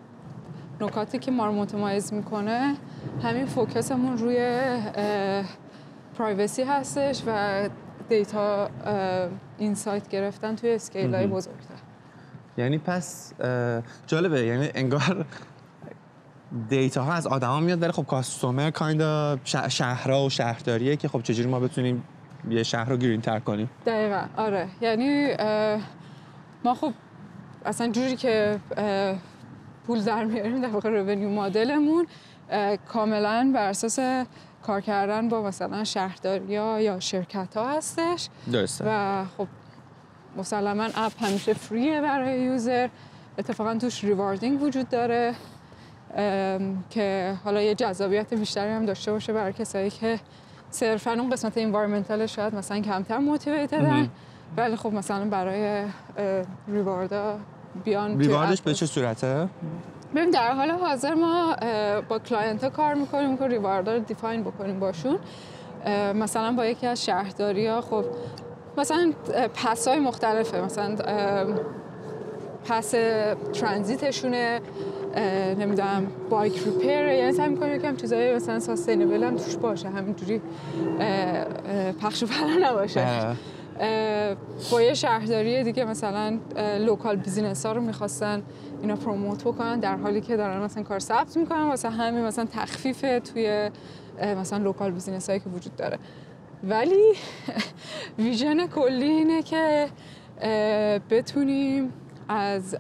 نکاتی که ما رو متمایز میکنه همین فوکسمون روی پرایوسی هستش و دیتا اینسایت گرفتن توی اسکیل های بزرگتر. یعنی پس جالبه، یعنی انگار دیتا ها از آدما میاد ولی خب کاستومر کایندا شهرها و شهرداریه که خب چجوری ما بتونیم یه شهر رو گرین تر کنیم. دقیقاً آره، یعنی ما خب اصلا جوری که پول در میاریم در واقع رونیو مدلمون کاملا بر اساس کار کردن با مثلا شهرداری‌ها یا شرکت‌ها هستش. درسته. و خب مسلماً اپ همیشه فریه برای یوزر، اتفاقا توش ریواردینگ وجود داره که حالا یه جذابیت بیشتری هم داشته باشه برای کسایی که صرفاً اون قسمت انوایرمنتال شاید مثلا کمتر موتیویتدن، ولی خب مثلا برای ریواردا بیان. ریواردش به چه صورته؟ ببین در حال حاضر ما با کلاینت ها کار میکنیم که ریواردا رو دیفاین بکنیم باشون. مثلا با یکی از شهرداری ها خب مثلا پس های مختلفه، مثلا پس ترانزیتشونه نمیدونم بایک ریپیر، یعنی سعی می‌کنم یکم چیزای مثلا ساستینبل هم توش باشه، همینجوری پخش و پلا نباشه. با یه شهرداری دیگه مثلا لوکال بیزینس ها رو می‌خواستن اینا پروموت بکنن، در حالی که دارن مثلا کار ثبت می‌کنن واسه همین مثلا تخفیف توی مثلا لوکال بیزینس هایی که وجود داره. ولی ویژن کلی اینه که بتونیم از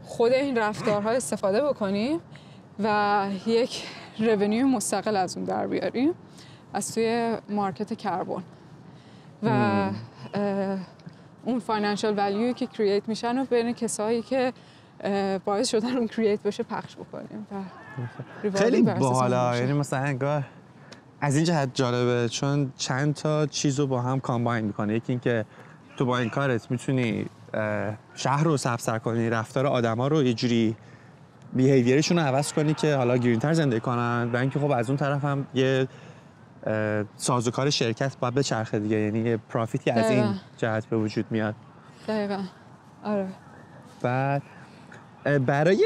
خود این رفتارها استفاده بکنیم و یک رونیو مستقل از اون در بیاریم از توی مارکت کربن و اون فاینانشال ولیوی که کرییت میشن و بین کسایی که باعث شدن اون کرییت بشه پخش بکنیم. خیلی باحاله، یعنی مثلا انگار از این جهت جالبه چون چند تا چیز رو با هم کامباین میکنه. یکی این که تو با این کارت میتونی شهر رو سبزتر کنی، رفتار آدما رو یه جوری بیهیویرشون رو عوض کنی که حالا گرین‌تر زندگی کنن، و اینکه خب از اون طرف هم یه سازوکار شرکت باید بچرخه دیگه، یعنی یه پرافیتی از این جهت به وجود میاد. دقیقاً. آره. بعد برای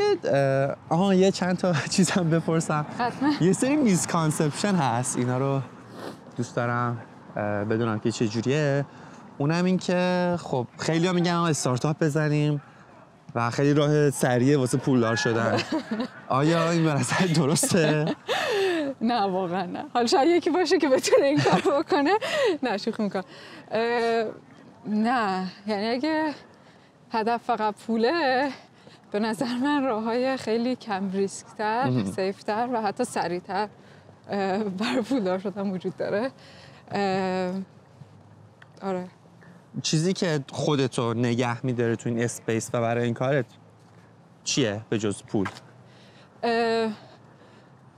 یه چند تا چیز هم بپرسم. حتما. یه سری میسکانسپشن هست، اینا رو دوست دارم بدونم که چه جوریه. اونم این که خب خیلی ها میگن استارتاپ بزنیم و خیلی راه سریع واسه پولدار شدن. آیا این برای درسته؟ نه واقعا نه. حالا شاید یکی باشه که بتونه این کار بکنه. نه شوخی میکنم. نه یعنی اگه هدف فقط پوله، به نظر من راه‌های خیلی کم ریسک‌تر، سیف‌تر و حتی سریع‌تر برای پولدار شدن وجود داره. آره. چیزی که خودتو نگه می‌داره تو این اسپیس و برای این کارت چیه به جز پول؟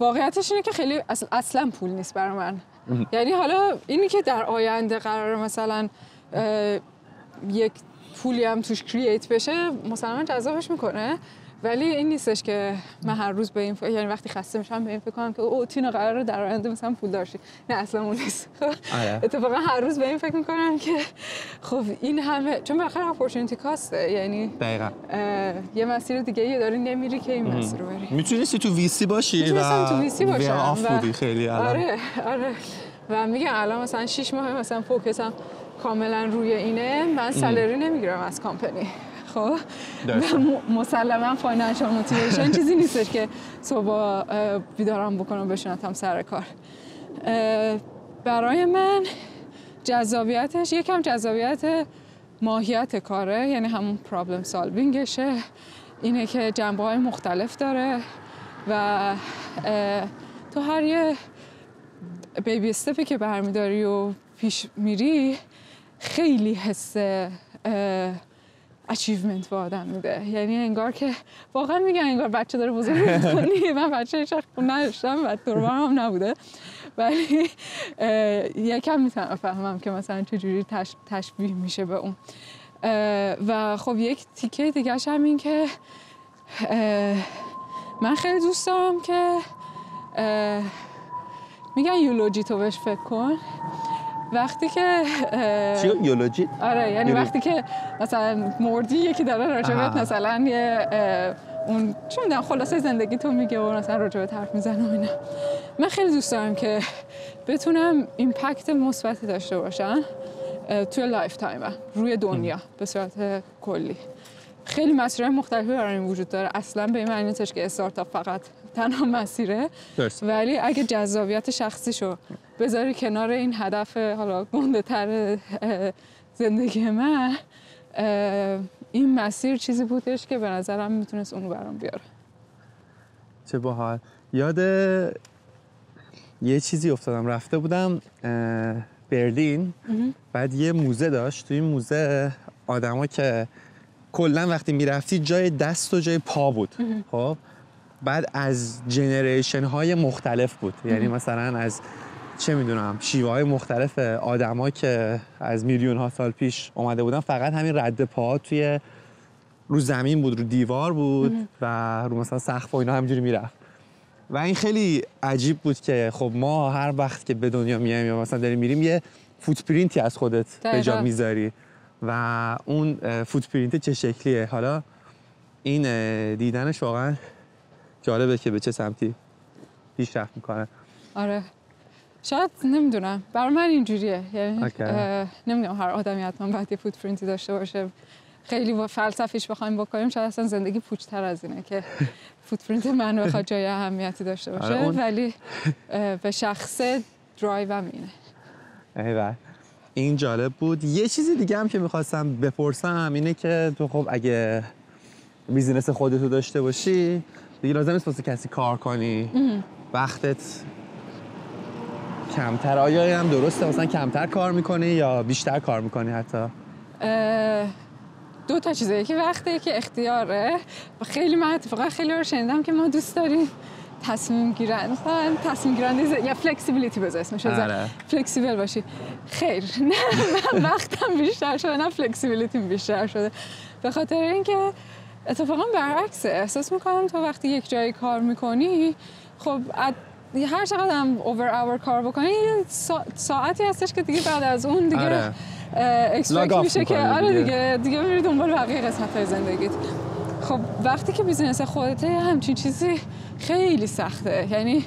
واقعیتش اینه که خیلی اصلا پول نیست برای من. یعنی حالا اینی که در آینده قراره مثلا یک پولی هم توش کرییت بشه مثلا جذابش میکنه، ولی این نیستش که من هر روز به این یعنی وقتی خسته میشم به این فکر کنم که تینا قراره در آینده مثلا پول داشتی. نه اصلا اون نیست. اتفاقا هر روز به این فکر میکنم که خب این همه، چون بالاخره اپورتونتی کاسته، یعنی دقیقاً یه مسیر دیگه ای داری نمیری که این مسیر رو بری. میتونستی تو ویسی باشی و تو ویسی باشم آف بودی خیلی الان. آره و میگم الان مثلا 6 ماه مثلا فوکسم کاملا روی اینه، من سالری نمیگیرم از کمپانی. خب مسلما فاینانشال موتیویشن چیزی نیستش که صبح بیدارم بکنم بشینم سر کار. برای من جذابیتش یکم جذابیت ماهیت کاره، یعنی همون پرابلم سالوینگشه، اینه که جنبه‌های مختلف داره و تو هر یه بیبی استپی که برمیداری و پیش میری خیلی حس اچیومنت به آدم میده. یعنی انگار که واقعا میگن انگار بچه داره بزرگ میکنی. من بچه هیچ وقت نداشتم و دوربرم هم نبوده، ولی یکم میتونم بفهمم که مثلا چجوری تشبیه میشه به اون. و خب یک تیکه دیگه هم این که من خیلی دوست دارم که میگن یولوژی تو بهش فکر کن. وقتی که چی یولوژی؟ آره یعنی وقتی که مثلا مردی یکی داره راجبت مثلا یه اون چه میدونم خلاصه زندگی تو میگه و مثلا راجبت حرف میزنه و اینا. من خیلی دوست دارم که بتونم ایمپکت مثبتی داشته باشم توی لایف تایم روی دنیا به صورت کلی. خیلی مسیرهای مختلفی برای این وجود داره. اصلا به این معنی نیستش که استارتاپ فقط تنها مسیره، ولی اگه جذابیت شخصیشو بذاری کنار این هدف حالا گنده تر زندگی من، این مسیر چیزی بودش که به نظرم میتونست اونو برام بیاره. چه باحال. یاد یه چیزی افتادم، رفته بودم برلین، بعد یه موزه داشت. توی این موزه آدما که کلا وقتی میرفتی جای دست و جای پا بود. خب بعد از جنریشن های مختلف بود، یعنی مثلا از چه میدونم شیوه های مختلف آدما که از میلیون ها سال پیش اومده بودن، فقط همین رد پاها توی رو زمین بود، رو دیوار بود و رو مثلا سقف و اینا همینجوری میرفت. و این خیلی عجیب بود که خب ما هر وقت که به دنیا میایم یا مثلا داریم میریم یه فوتپرینتی از خودت به جا میذاری و اون فوتپرینت چه شکلیه. حالا این دیدنش واقعا جالبه که به چه سمتی پیشرفت میکنه. آره شاید نمیدونم برای من اینجوریه، یعنی نمیدونم هر آدمی حتما باید یه فوتپرینتی داشته باشه. خیلی فلسفیش بخوایم بکنیم شاید اصلا زندگی پوچ‌تر از اینه که فوتپرینت من بخواد جای اهمیتی داشته باشه. ولی به شخص درایوم اینه. ایوه این جالب بود. یه چیزی دیگه هم که میخواستم بپرسم اینه که تو خب اگه بیزینس خودتو داشته باشی دیگه لازم نیست واسه کسی کار کنی، وقتت کمتر. آیا هم درسته مثلا کمتر کار میکنی یا بیشتر کار میکنی حتی؟ دو تا چیزه، یکی وقته یکی اختیاره. و خیلی من اتفاقا خیلی رو شنیدم که ما دوست داریم تصمیم گیرنده یا فلکسیبیلیتی بذار اسمش فلکسیبل باشی. خیر نه من وقتم بیشتر شده نه فلکسیبیلیتیم بیشتر شده، به خاطر اینکه اتفاقا برعکسه. احساس میکنم تو وقتی یک جایی کار میکنی خب هر چقدر هم اوور اور کار بکنی یه ساعتی هستش که دیگه بعد از اون دیگه اکسپکت میشه که آره دیگه میری دنبال بقیه قسمت‌های زندگیت. خب وقتی که بیزینس خودته همچین چیزی خیلی سخته، یعنی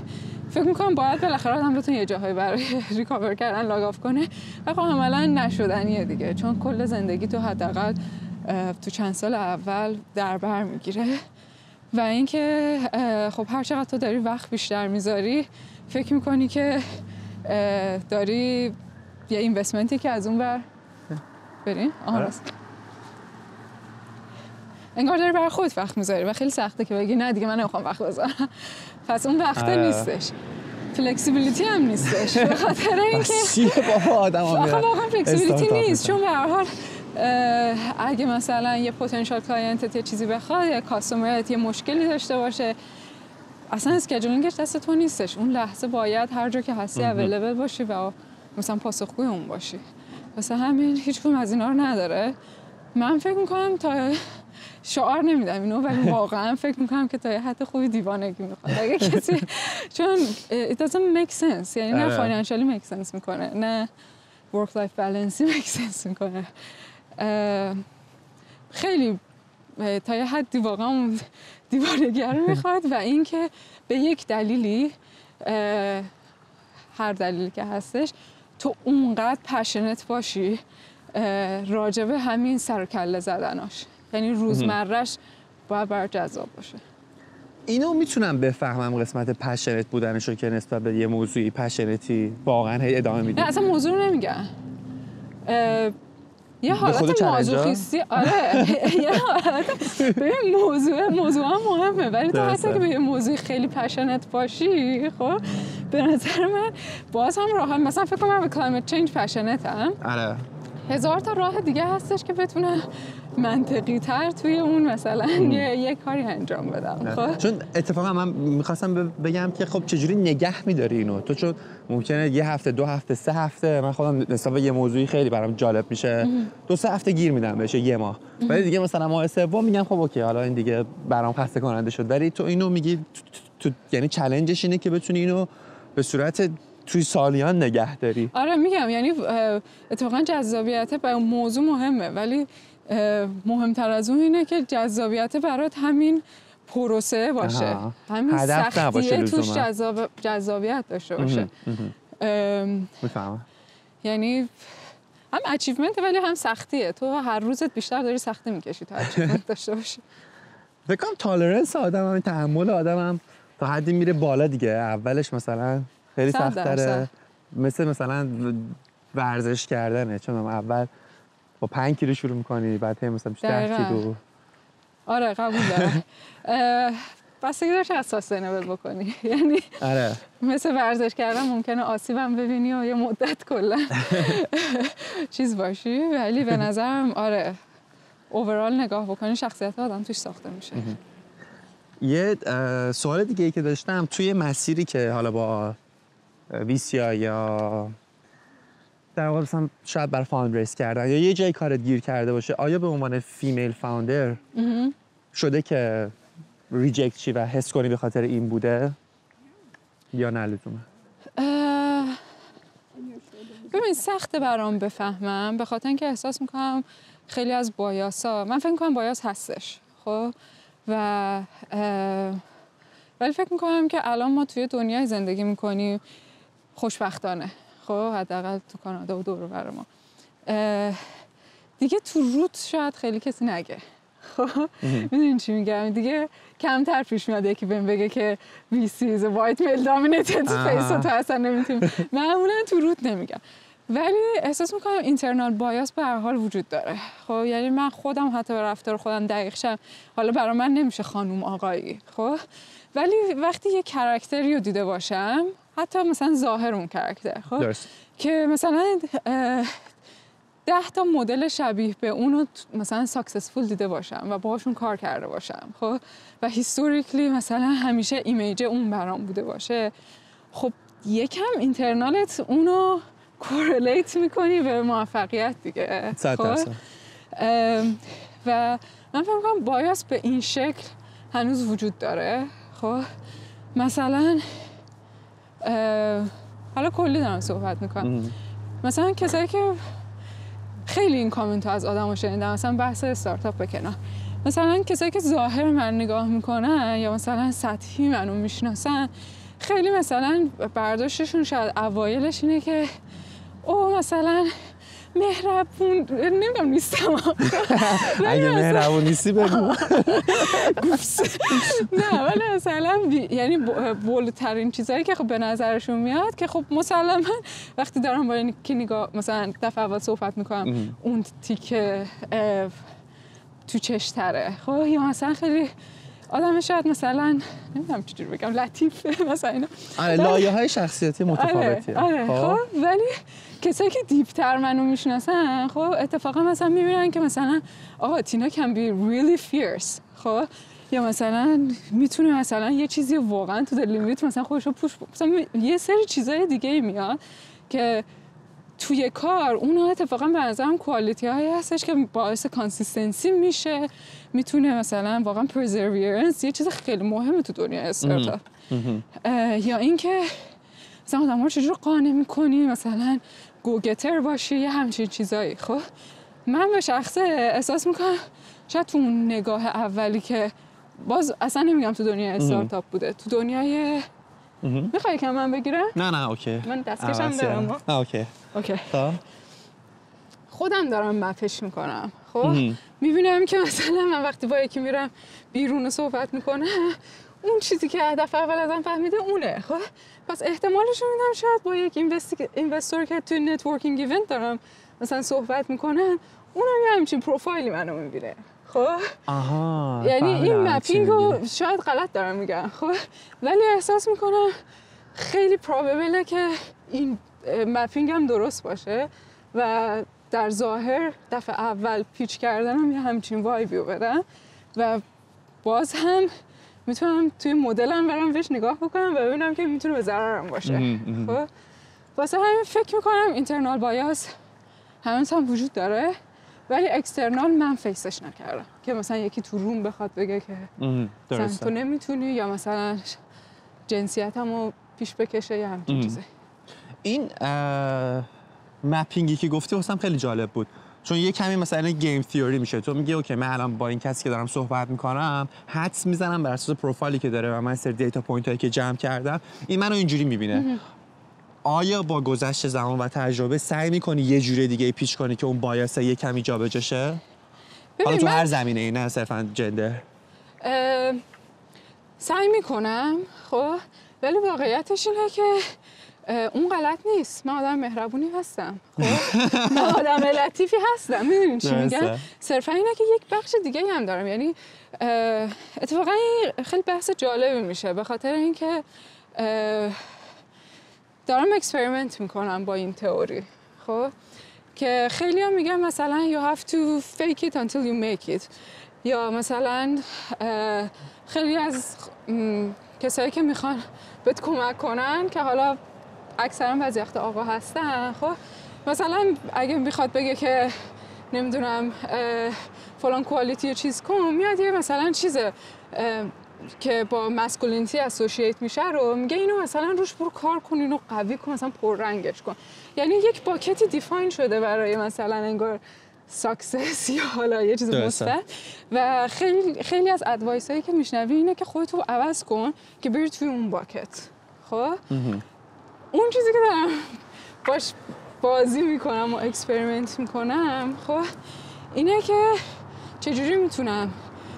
فکر میکنم باید بالاخره آدم بتونه یه جاهایی برای ریکاور کردن لاگ آف کنه و خب عملاً نشدنیه دیگه، چون کل زندگی تو حداقل تو چند سال اول در بر میگیره. و اینکه خب هر چقدر تو داری وقت بیشتر میذاری فکر میکنی که داری یه اینوستمنتی که از اون بر بریم انگار داری برای خودت وقت میذاری و خیلی سخته که بگی نه دیگه من نمیخوام وقت بذارم. پس اون وقت نیستش، فلکسیبیلیتی هم نیستش، به خاطر اینکه واقعا فلکسیبیلیتی نیست. چون به هر حال اگه مثلا یه پتانسیال کلاینت یه چیزی بخواد یا کاستمرت یه مشکلی داشته باشه اصلا اسکیجولینگش دست تو نیستش. اون لحظه باید هر جا که هستی اویلیبل باشی و مثلا پاسخگوی اون باشی. مثلا همین هیچ کدوم از اینا رو نداره. من فکر میکنم تا شعار نمیدم اینو ولی واقعا فکر میکنم که تا یه حد خوبی دیوانگی میخواد اگه کسی، چون it doesn't make sense، یعنی نه financially make sense میکنه نه work life balance make sense میکنه. خیلی تا یه حدی واقعا اون دیوانگی رو میخواد و اینکه به یک دلیلی هر دلیلی که هستش تو اونقدر پشنت باشی راجبه همین سر و کله زدناش، یعنی روزمره‌اش باید برات جذاب باشه. اینو میتونم بفهمم قسمت پشنت بودنشو که نسبت به یه موضوعی پشنتی واقعا هی ادامه میدی؟ نه اصلا موضوع رو نمیگم، یه حالت مازوخیستی. آره یه حالت ببین موضوع هم مهمه ولی تو حتی که به یه موضوع خیلی پشنت باشی خب به نظر من باز هم راه مثلا فکر کنم به کلایمت چینج پشنتم. آره هزار تا راه دیگه هستش که بتونه منطقی تر توی اون مثلا یه کاری انجام بدم. خب چون اتفاقا من میخواستم بگم که خب چجوری نگه میداری اینو تو، چون ممکنه یه هفته 2 هفته 3 هفته من خودم نسبت به یه موضوعی خیلی برام جالب میشه 2-3 هفته گیر میدم بهش یه ماه، ولی دیگه مثلا ماه سوم میگم خب اوکی حالا این دیگه برام خسته کننده شد. ولی تو اینو میگی تو یعنی چالنجش اینه که بتونی اینو به صورت توی سالیان نگه داری. آره میگم یعنی اتفاقا جذابیت به موضوع مهمه ولی مهمتر از اون اینه که جذابیت برات همین پروسه باشه، همین سختیه توش جذابیت داشته باشه. میفهمم. یعنی هم اچیومنت ولی هم سختیه، تو هر روزت بیشتر داری سختی میکشی تا اچیومنت داشته باشی. فکر کنم تالرنس آدم هم تحمل آدم هم تا حدی میره بالا دیگه. اولش مثلا خیلی سخت‌تره، مثلا ورزش کردنه، چون اول با 5 کیلو شروع می‌کنی بعد مثلا 10 کیلو. آره قبول دارم. بستگی داره چقدر ساستینبل بکنی، یعنی آره مثل ورزش کردن ممکنه آسیبم ببینی و یه مدت کلا چیز باشی، ولی به نظرم آره اوورال نگاه بکنی شخصیت آدم توش ساخته میشه. یه سوال دیگه ای که داشتم توی مسیری که حالا با ویسیا یا در واقع مثلا شاید برای فاندریس کردن یا یه جای کارت گیر کرده باشه، آیا به عنوان فیمیل فاوندر شده که ریجکت چی و حس کنی به خاطر این بوده یا نه لزومه؟ ببین سخته برام بفهمم، به خاطر اینکه احساس میکنم خیلی از بایاسا، من فکر میکنم بایاس هستش خب، و ولی فکر میکنم که الان ما توی دنیای زندگی میکنیم خوشبختانه، خب حداقل تو کانادا و دور و بر ما دیگه تو روت شاید خیلی کسی نگه. خب میدونین چی میگم؟ دیگه کمتر پیش میاد یکی بهم بگه که VC is a white male dominated space و تو اصلا نمیتونی. معمولا تو روت نمیگم، ولی احساس میکنم اینترنال بایاس به هر حال وجود داره. خب یعنی من خودم حتی به رفتار خودم دقیق شم، حالا برای من نمیشه خانوم آقایی، خب ولی وقتی یه کاراکتری رو دیده باشم، حتی مثلا ظاهر اون کاراکتر، خب درست. که مثلا 10 تا مدل شبیه به اونو مثلا ساکسسفول دیده باشم و باهاشون کار کرده باشم، خب و هیستوریکلی مثلا همیشه ایمیج اون برام بوده باشه، خب یکم اینترنالت اونو کورلیت میکنی به موفقیت دیگه. 100%. و من فکر میکنم بایاس به این شکل هنوز وجود داره. خب مثلا حالا کلی دارم صحبت میکنم، مثلا کسایی که خیلی این کامنت از آدم‌ها شنیدم، مثلا بحث استارتاپ بکنم، مثلا کسایی که ظاهر من نگاه میکنن یا مثلا سطحی منو میشناسن، خیلی مثلا برداشتشون شاید اوایلش اینه که او مثلا مهربون، نمیدونم نیستم اگه مهربون نیستی بگو. نه ولی مثلا یعنی بولترین چیزایی که خب به نظرشون میاد که خب مسلما وقتی دارم با اینکه نگاه مثلا دفعه اول صحبت میکنم اون تیکه تو چشتره، خب یا مثلا خیلی آدم شاید مثلا نمیدونم چجوری بگم لطیفه مثلا اینا. آره لایه‌های شخصیتی متفاوتیه. آره خب ولی کسایی که دیپتر منو میشناسن خب اتفاقا مثلا میبینن که مثلا آقا تینا can be really fierce، خب یا مثلا میتونه مثلا یه چیزی واقعا تو لیمیت مثلا خودشو پوش مثلا یه سری چیزای دیگه میاد که توی کار اونها اتفاقا به نظرم کوالیتی هایی هستش که باعث کانسیستنسی میشه، میتونه مثلا واقعا پرزرویرنس یه چیز خیلی مهمه تو دنیای استارتاپ. یا اینکه مثلا آدم ها رو چجور قانع میکنی مثلا گوگتر باشی یه همچین چیزایی. خب من به شخصه احساس میکنم شاید تو اون نگاه اولی که باز اصلا نمیگم تو دنیای استارتاپ بوده، تو دنیای میخوای که من بگیرم؟ نه اوکی، من دستکشم دارم. اوکی خودم دارم مپش میکنم. خب میبینم که مثلا من وقتی با یکی میرم بیرون صحبت میکنه اون چیزی که هدف اول ازم فهمیده اونه. خب پس احتمالش رو میدم شاید با یک اینوستور که توی نتورکینگ ایونت دارم مثلا صحبت میکنن اونم یه همچین پروفایلی منو میبینه. خب یعنی این مپینگ رو شاید غلط دارم میگم، خب ولی احساس میکنم خیلی پروببله که این مپینگ هم درست باشه و در ظاهر دفعه اول پیچ کردنم یه همچین وایبی رو بدم و باز هم میتونم توی مدلم برم بهش نگاه بکنم و ببینم که میتونه به ضررم باشه. خب واسه همین فکر میکنم اینترنال بایاس هنوز هم وجود داره، ولی اکسترنال من فیسش نکردم که مثلا یکی تو روم بخواد بگه که مثلا تو نمیتونی یا مثلا جنسیتمو پیش بکشه یا همچین چیزی. این مپینگی که گفتی واسم خیلی جالب بود، چون یه کمی مثلا گیم تیوری میشه. تو میگه اوکی من الان با این کسی که دارم صحبت میکنم حدس میزنم بر اساس پروفایلی که داره و من سری دیتا پوینت هایی که جمع کردم این منو اینجوری میبینه. آیا با گذشت زمان و تجربه سعی میکنی یه جوری دیگه پیچ کنی که اون بایاس یه کمی جابجا شه؟ حالا تو هر زمینه‌ای، نه صرفا جندر. سعی میکنم، خب ولی واقعیتش اینه که اون غلط نیست. من آدم مهربونی هستم، خب من آدم لطیفی هستم، میدونین چی میگم؟ صرفا اینه که یک بخش دیگه هم دارم. یعنی اتفاقا خیلی بحث جالبی میشه به خاطر اینکه دارم اکسپریمنت میکنم با این تئوری. خب که خیلی هم میگن مثلا you have to fake it until you make it، یا مثلا خیلی از کسایی که میخوان بهت کمک کنن که حالا اکثرا بعضی وقت آقا هستن، خب مثلا اگه میخواد بگه که نمیدونم فلان کوالیتی چیز کن، میاد یه مثلا چیزه که با مسکولینیتی اسوسییت میشه رو میگه اینو مثلا روش برو کار کن، اینو قوی کن، مثلا پررنگش کن. یعنی یک باکتی دیفاین شده برای مثلا انگار ساکسس یا حالا یه چیز درسته. مثبت و خیلی از ادوایس هایی که میشنوی اینه که خودتو عوض کن که بری توی اون باکت. خب اون چیزی که دارم باش بازی میکنم و اکسپریمنت میکنم خب اینه که چجوری میتونم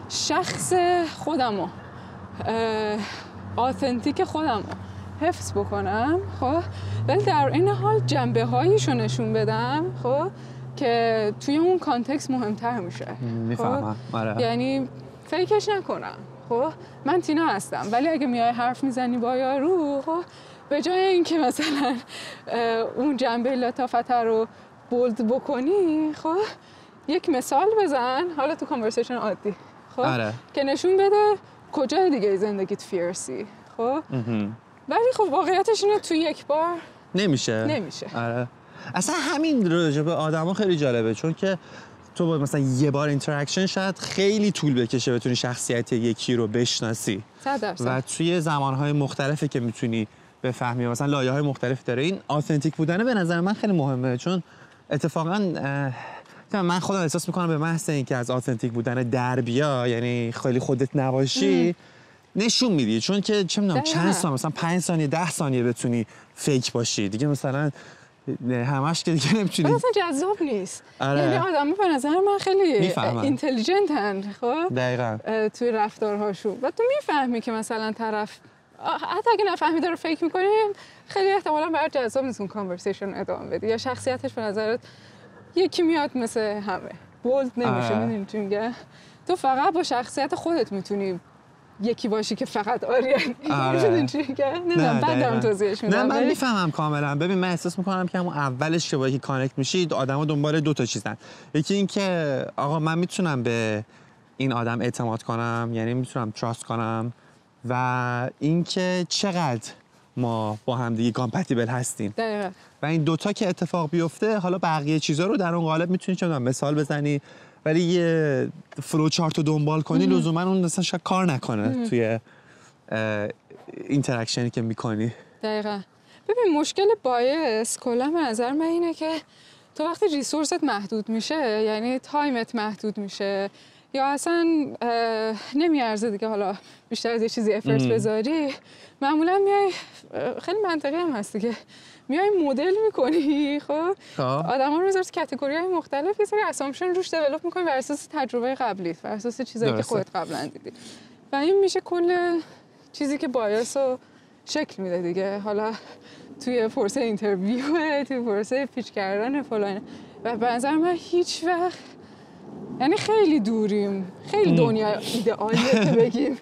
شخص خودمو آتنتیک خودمو حفظ بکنم خب ولی در این حال جنبه هاییشو نشون بدم خب که توی اون کانتکست مهمتر میشه. میفهمم. آره. یعنی فیکش نکنم. خب من تینا هستم ولی اگه میای حرف میزنی با یارو خب به جای اینکه مثلا اون جنبه لطافت رو بولد بکنی خب یک مثال بزن حالا تو کانورسیشن عادی خب آره. که نشون بده کجای دیگه زندگیت فیرسی خب ولی خب واقعیتش اینه توی یک بار نمیشه. آره. اصلا همین راجع به آدما خیلی جالبه چون که تو با مثلا یه بار اینتراکشن شاید خیلی طول بکشه بتونی شخصیت یکی رو بشناسی 100%. و توی زمانهای مختلفی که میتونی بفهمی مثلا لایه‌های مختلف داره. این آتنتیک بودن به نظر من خیلی مهمه چون اتفاقا من خودم احساس میکنم به محض اینکه از آتنتیک بودن در بیا یعنی خیلی خودت نباشی نشون میدی چون که چه میدونم چند ثانیه مثلا 5 ثانیه 10 ثانیه بتونی فیک باشی دیگه مثلا همش که دیگه نمیتونی اصلا جذاب نیست. آره. یعنی آدم به نظر من خیلی اینتلیجنتن خب دقیقاً توی رفتارهاشون و تو میفهمی که مثلا طرف حتی اگه نفهمی داره فیک میکنیم خیلی احتمالاً برات جذاب نیست اون کانورسیشن ادامه بدی یا شخصیتش به نظرت یکی میاد مثل همه بولد نمیشه. میدونی چی میگه تو فقط با شخصیت خودت میتونی یکی باشی که فقط آریان. میدونی چی میگه نه بعد دارم توضیحش میدم. نه من میفهمم کاملا. ببین من احساس میکنم که همون اولش که با یکی کانکت میشی آدما دنبال دو تا چیزن. یکی این که آقا من میتونم به این آدم اعتماد کنم یعنی میتونم تراست کنم و اینکه چقدر ما با هم دیگه کامپتیبل هستیم. دقیقاً. و این دوتا که اتفاق بیفته حالا بقیه چیزا رو در اون قالب میتونی چه مثال بزنی ولی یه فلو چارت رو دنبال کنی لزوما اون مثلا شاید کار نکنه توی اینتراکشنی که میکنی. دقیقاً. ببین مشکل بایس کلا به نظر من اینه که تو وقتی ریسورست محدود میشه یعنی تایمت محدود میشه یا اصلا نمیارزه دیگه حالا بیشتر از یه چیزی افرت بذاری معمولا میای خیلی منطقی هم هست دیگه میای مدل میکنی خب آدما رو میذاری کاتگوری‌های مختلف یه سری اسامپشن روش دیولپ میکنی بر اساس تجربه قبلیت بر اساس چیزایی که خودت قبلا دیدی و این میشه کل چیزی که بایاس رو شکل میده دیگه. حالا توی پرسه اینترویو توی پرسه پیچ کردن فلان و به نظر من هیچ وقت یعنی خیلی دوریم خیلی دنیا ایدئالیه که بگیم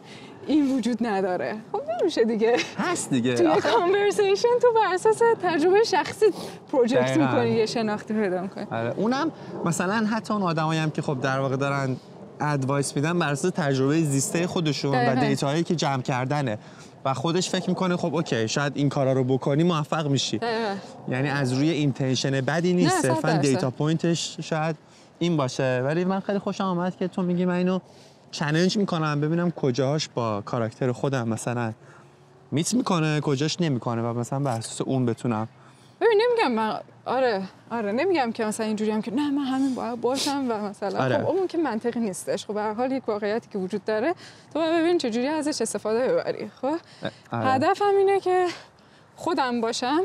این وجود نداره. خب نمیشه دیگه هست دیگه توی کانورسیشن تو بر اساس تجربه شخصی پروژکت میکنی یه شناختی پیدا میکنی. آره اونم مثلا حتی اون آدمایی هم که خب در واقع دارن ادوایس میدن بر اساس تجربه زیسته خودشون و دیتاهایی که جمع کردنه و خودش فکر میکنه خب اوکی شاید این کارا رو بکنی موفق میشی. یعنی از روی اینتنشن بدی نیست صرفا دیتا پوینتش شاید این باشه. ولی من خیلی خوشم آمد که تو میگی من اینو چالش میکنم ببینم کجاهاش با کاراکتر خودم مثلا میت میکنه کجاش نمیکنه و مثلا بر اساس اون بتونم. ببین نمیگم من آره نمیگم که مثلا اینجوری هم که نه من همین باید باشم و مثلا خب اون که منطقی نیستش. خب به هر حال یک واقعیتی که وجود داره تو باید ببین چجوری ازش استفاده ببری. خب هدفم اینه که خودم باشم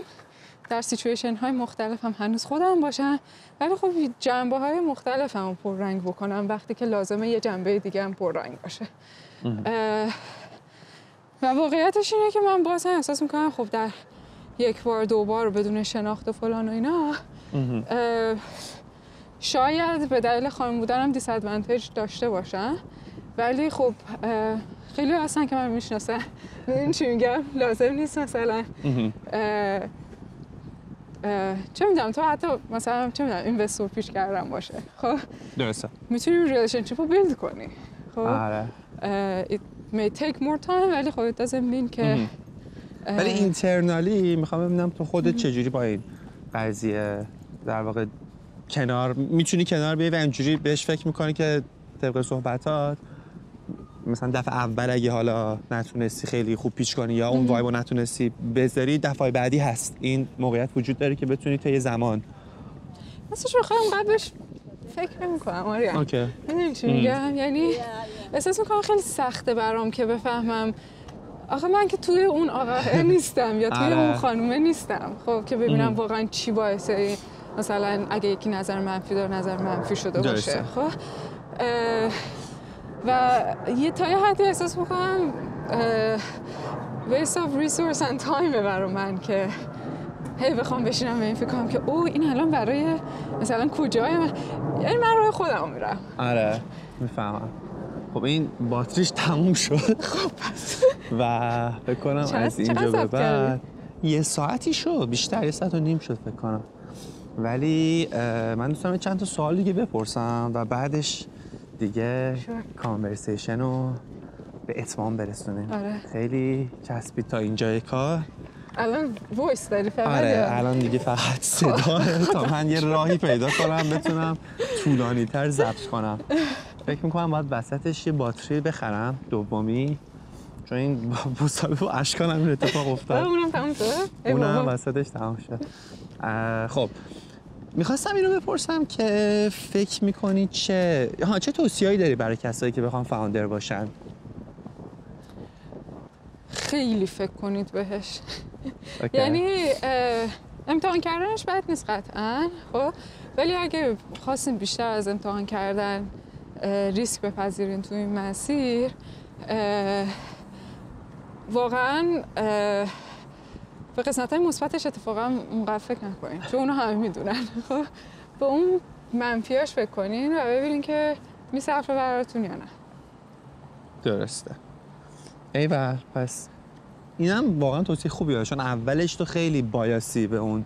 در سیچویشن های مختلف هم هنوز خودم باشم ولی خب جنبه های مختلف هم پررنگ بکنم وقتی که لازمه یه جنبه دیگه هم پررنگ باشه. و واقعیتش اینه که من باز هم احساس میکنم خب در یک بار دو بار بدون شناخت و فلان و اینا شاید به دلیل خانم بودنم دیس ادوانتیج داشته باشن ولی خب خیلی هستن که من میشناسم میدونی چی میگم لازم نیست مثلا چه میدونم تو حتی مثلا چه میدونم اینوستور پیش کردن باشه خب درسته میتونی ریلیشنشیپ رو بیلد کنی خب آره it may take more time ولی خب it doesn't mean که ولی اینترنالی میخوام ببینم تو خودت چجوری با این قضیه در واقع میتونی کنار بیای و اینجوری بهش فکر میکنی که طبق صحبتات مثلا دفعه اول اگه حالا نتونستی خیلی خوب پیچ کنی یا اون وایبو نتونستی بذاری دفعه بعدی هست این موقعیت وجود داره که بتونی تا یه زمان مثلا خیلی قبلش فکر نمی‌کنم آره. اوکی. میدونی چی میگم؟ یعنی احساس می‌کنم خیلی سخته برام که بفهمم آخه من که توی اون آقا نیستم یا توی اون خانومه نیستم، خب که ببینم واقعا چی باعثه مثلا اگه یکی نظر منفی داره نظر منفی شده باشه. خب و تا یه حدی احساس می‌کنم waste of resource and time برای من که هی بخوام بشینم به این فکر کنم که این الان برای مثلا کجای من، یعنی من روی خودم میرم. آره میفهمم. خب این باتریش تموم شد. خب پس و فکر کنم از اینجا به بعد 1 ساعتی شد، بیشتر 1.5 ساعت شد فکر کنم. ولی من دوست دارم چند تا سوال دیگه بپرسم و بعدش دیگه کانورسیشن رو به اتمام برسونیم. آره. خیلی چسبید تا اینجای کار. الان وایس داری فقط؟ آره الان دیگه فقط صدا تا من یه راهی پیدا کنم بتونم طولانی تر ضبط کنم. فکر میکنم باید وسطش یه باتری بخرم دومی، چون این مسابقه با اشکان هم این اتفاق افتاد. اونم تموم شد؟ اونم وسطش تموم شد. خب میخواستم اینو بپرسم که فکر میکنی چه توصیه‌ای داری برای کسایی که بخوان فاوندر باشن؟ خیلی فکر کنید بهش. یعنی امتحان کردنش بد نیست قطعاً، خب ولی اگه خواستین بیشتر از امتحان کردن ریسک بپذیرین تو این مسیر، واقعاً به قسمت‌های مثبتش اتفاقاً اونقدر فکر نکنین، چون اونو همه میدونن. خب به اون منفیاش فکر کنین و ببینین که میصرفه براتون یا نه. درسته. ایول، پس اینم واقعا توصیه خوبیه، چون اولش تو خیلی بایاسی به اون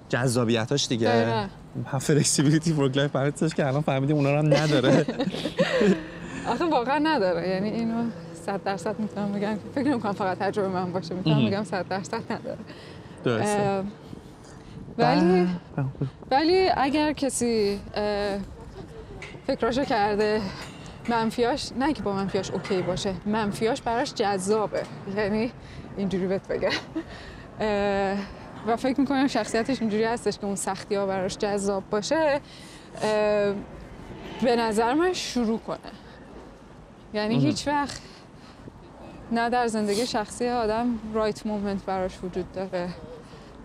جذابیتاش دیگه، فلکسیبیلیتی ورک لایف بالانسش که الان فهمیدیم اونا رو هم نداره. آخه واقعا نداره، یعنی اینو 100% میتونم بگم، فکر نمی‌کنم فقط تجربه من باشه، میتونم بگم 100% نداره. درسته. ولی اگر کسی فکراشو کرده منفیاش، نه که با منفیاش اوکی باشه، منفیاش براش جذابه، یعنی اینجوری بهت بگم، و فکر میکنم شخصیتش اینجوری هستش که اون سختی ها براش جذاب باشه، به نظر من شروع کنه. یعنی هیچ وقت نه در زندگی شخصی آدم رایت مومنت براش وجود داره،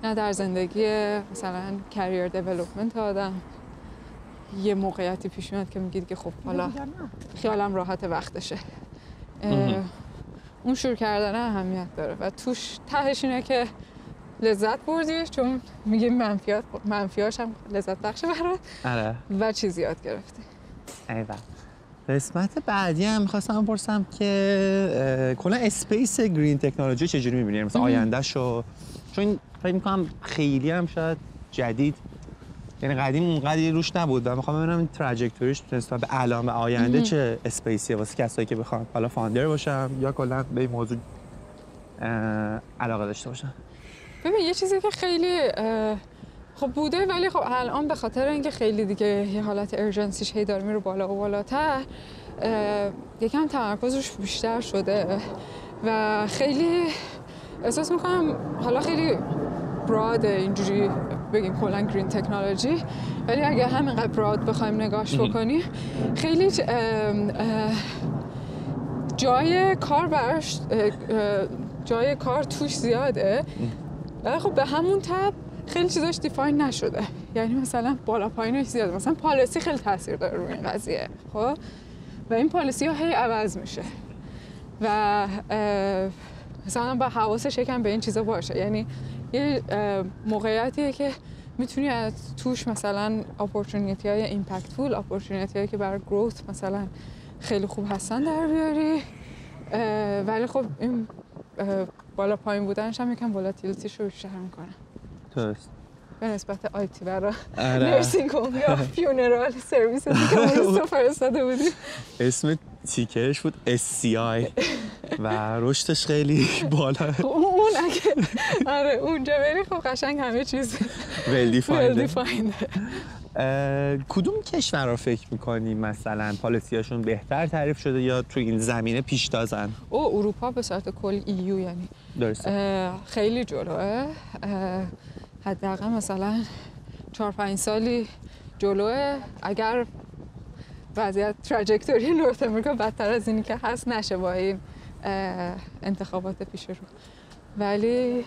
نه در زندگی مثلا کریر دیولپمنت آدم یه موقعیتی پیش میاد که میگید که خب حالا خیالم راحت وقتشه. اون شروع کردن اهمیت داره و توش تهش اینه که لذت بردی، چون میگیم منفیاش هم لذت بخشه برات. آره. و چیزی یاد گرفتی. ایوه. قسمت بعدی هم می‌خواستم بپرسم که کلا اسپیس گرین تکنولوژی چجوری می‌بینی؟ مثلا آیندهشو، چون فکر می‌کنم خیلی هم شاید جدید، یعنی قدیم اونقدر روش نبود و می‌خوام ببینم این تراجکتوریش نسبت به الان و آینده چه اسپیسیه واسه کسایی که بخوان حالا فاوندر باشن یا کلا به این موضوع علاقه داشته باشن. ببین یه چیزی که خیلی خب بوده، ولی خب الان به خاطر اینکه خیلی دیگه یه حالت ارجنسیش هی داره میره بالا و بالاتر، یکم تمرکزش بیشتر شده و خیلی احساس میکنم حالا خیلی براده اینجوری بگیم کلا گرین تکنولوژی، ولی اگه همینقدر براد بخوایم نگاش بکنیم خیلی جای کار براش جای کار توش زیاده، ولی خب به همون تب خیلی چیزاش دیفاین نشده. یعنی مثلا بالا پایینش زیاده، مثلا پالیسی خیلی تاثیر داره روی این قضیه، خب و این پالیسی ها هی عوض میشه و مثلا با حواسش یکم به این چیزا باشه. یعنی یه موقعیتیه که میتونی از توش مثلا اپورتونیتی های ایمپکتفول، اپورتونیتی هایی که برای گروث مثلا خیلی خوب هستن در بیاری، ولی خب این بالا پایین بودنش هم یکم ولاتیلیتیش رو بیشتر میکنه. درست. به نسبت آیتی برای نرسینگ هوم یا فیونرال سرویس که اون رو فرستاده بودیم. اسم تیکرش بود SCI و رشدش خیلی بالا. اون اگه آره اونجا بری خب قشنگ همه چیز well defined. کدوم کشور رو فکر میکنی مثلا پالیسیاشون بهتر تعریف شده یا تو این زمینه پیشتازن؟ اروپا به صورت کل EU یعنی درسته. خیلی جلوه. حداقل مثلا 4-5 سالی جلوه اگر وضعیت تراجکتوری نورت امریکا بدتر از اینی که هست نشه با این انتخابات پیش رو. ولی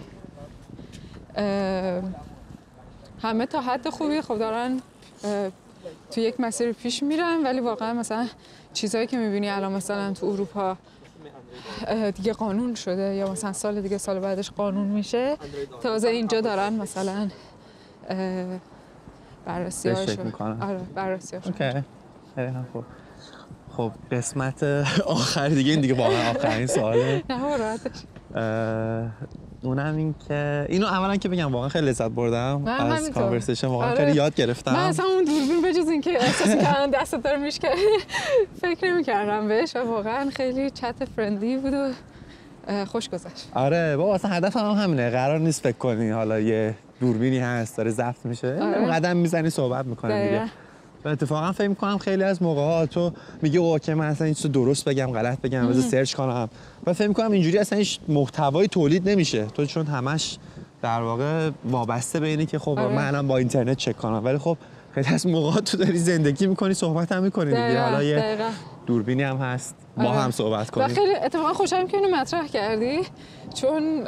همه تا حد خوبی خب دارن تو یک مسیر پیش میرن، ولی واقعا مثلا چیزایی که میبینی الان مثلا تو اروپا دیگه قانون شده یا مثلا سال دیگه سال بعدش قانون میشه، تازه اینجا دارن مثلا بررسی‌هاشو میکنن. آره بررسی‌هاشو. اوکی. خیلی خوب. خب قسمت آخر دیگه، این دیگه واقعا آخرین سواله. نه راحتش. اونم این که اینو اولا که بگم واقعا خیلی لذت بردم از کانورسیشن، واقعا آره. خیلی یاد گرفتم. من اصلا اون دوربین بجز این که احساس کردم دستت داره میشکنه فکر نمی‌کردم بهش و واقعا خیلی چت فرندلی بود و خوش گذشت. آره بابا اصلا هدفم هم همینه، قرار نیست فکر کنی حالا یه دوربینی هست داره ضبط میشه، آره. قدم میزنی صحبت میکنی دیگه. و اتفاقا فکر میکنم خیلی از موقع‌ها تو میگی اوکی من اصلا این چیزو درست بگم غلط بگم بذار سرچ کنم، و فکر میکنم اینجوری اصلا هیچ محتوایی تولید نمیشه، تو چون همش در واقع وابسته به اینه که خب آره. من الان با اینترنت چک کنم، ولی خب خیلی از موقع‌ها تو داری زندگی میکنی صحبت هم میکنی دیگه، حالا یه دوربینی هم هست با هم صحبت کنیم. و خیلی اتفاقا خوشم که اینو مطرح کردی، چون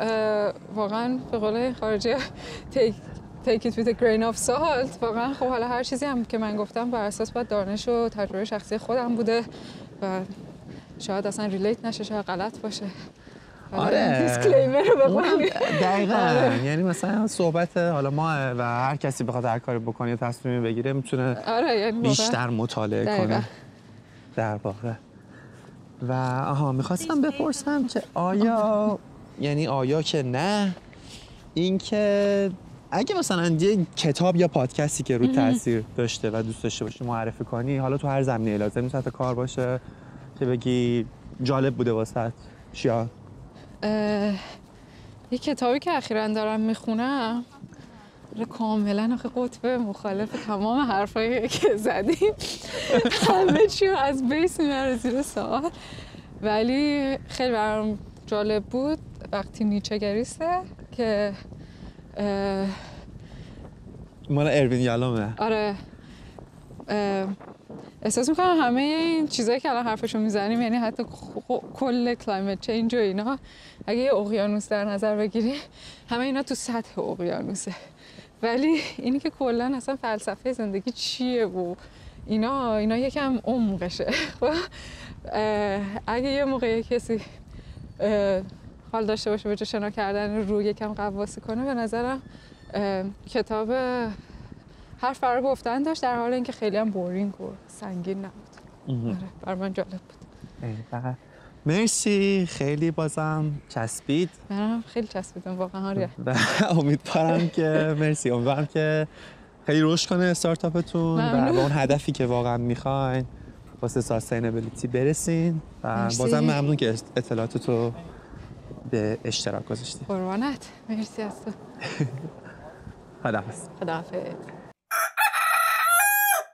واقعا به قول خارجی take it with a grain of salt. واقعا خب حالا هر چیزی هم که من گفتم بر اساس باید دانش و تجربه شخصی خودم بوده و شاید اصلا ریلیت نشه، شاید غلط باشه. آره دیسکلیمر رو بکنم. دقیقاً آره. یعنی مثلا صحبت حالا ما و هر کسی بخواد هر کاری بکنه یا تصمیمی بگیره میتونه آره یعنی بیشتر مطالعه کنه در واقع. و آها میخواستم بپرسم که آیا یعنی آیا که نه، این که اگه مثلا یه کتاب یا پادکستی که رو تاثیر داشته و دوست داشته باشی معرفی کنی، حالا تو هر زمینه‌ای، لازم نیست حتی کار باشه، که بگی جالب بوده واسط چیا؟ یه کتابی که اخیراً دارم میخونم کاملا آخه قطب مخالف تمام حرفایی که زدیم همه چی رو از بیس میبره زیر سوال، ولی خیلی برام جالب بود. وقتی نیچه گریسته که مال اروین یالومه. آره احساس میکنم همه این چیزایی که الان حرفشو میزنیم، یعنی حتی کل کلایمت چینج و اینا، اگه یه اقیانوس در نظر بگیری همه اینا تو سطح اقیانوسه، ولی اینی که کلا اصلا فلسفه زندگی چیه و اینا یکم عمقشه. اگه یه موقع کسی حال داشته باشه به جای شنا کردن رو یکم قواسی کنه، به نظرم کتاب حرف برای گفتن داشت، در حال اینکه خیلی هم بورینگ و سنگین نبود. آره برای من جالب بود. مرسی، خیلی بازم چسبید. منم خیلی چسبیدم واقعا. آره و امیدوارم که امیدوارم که خیلی رشد کنه استارتاپتون و به اون هدفی که واقعا میخواین واسه ساستینبیلیتی برسین. و مرسی. بازم ممنون که اطلاعاتتو به اشتراک گذاشتی. قربانت. مرسی از تو. خداحافظ. خداحافظ.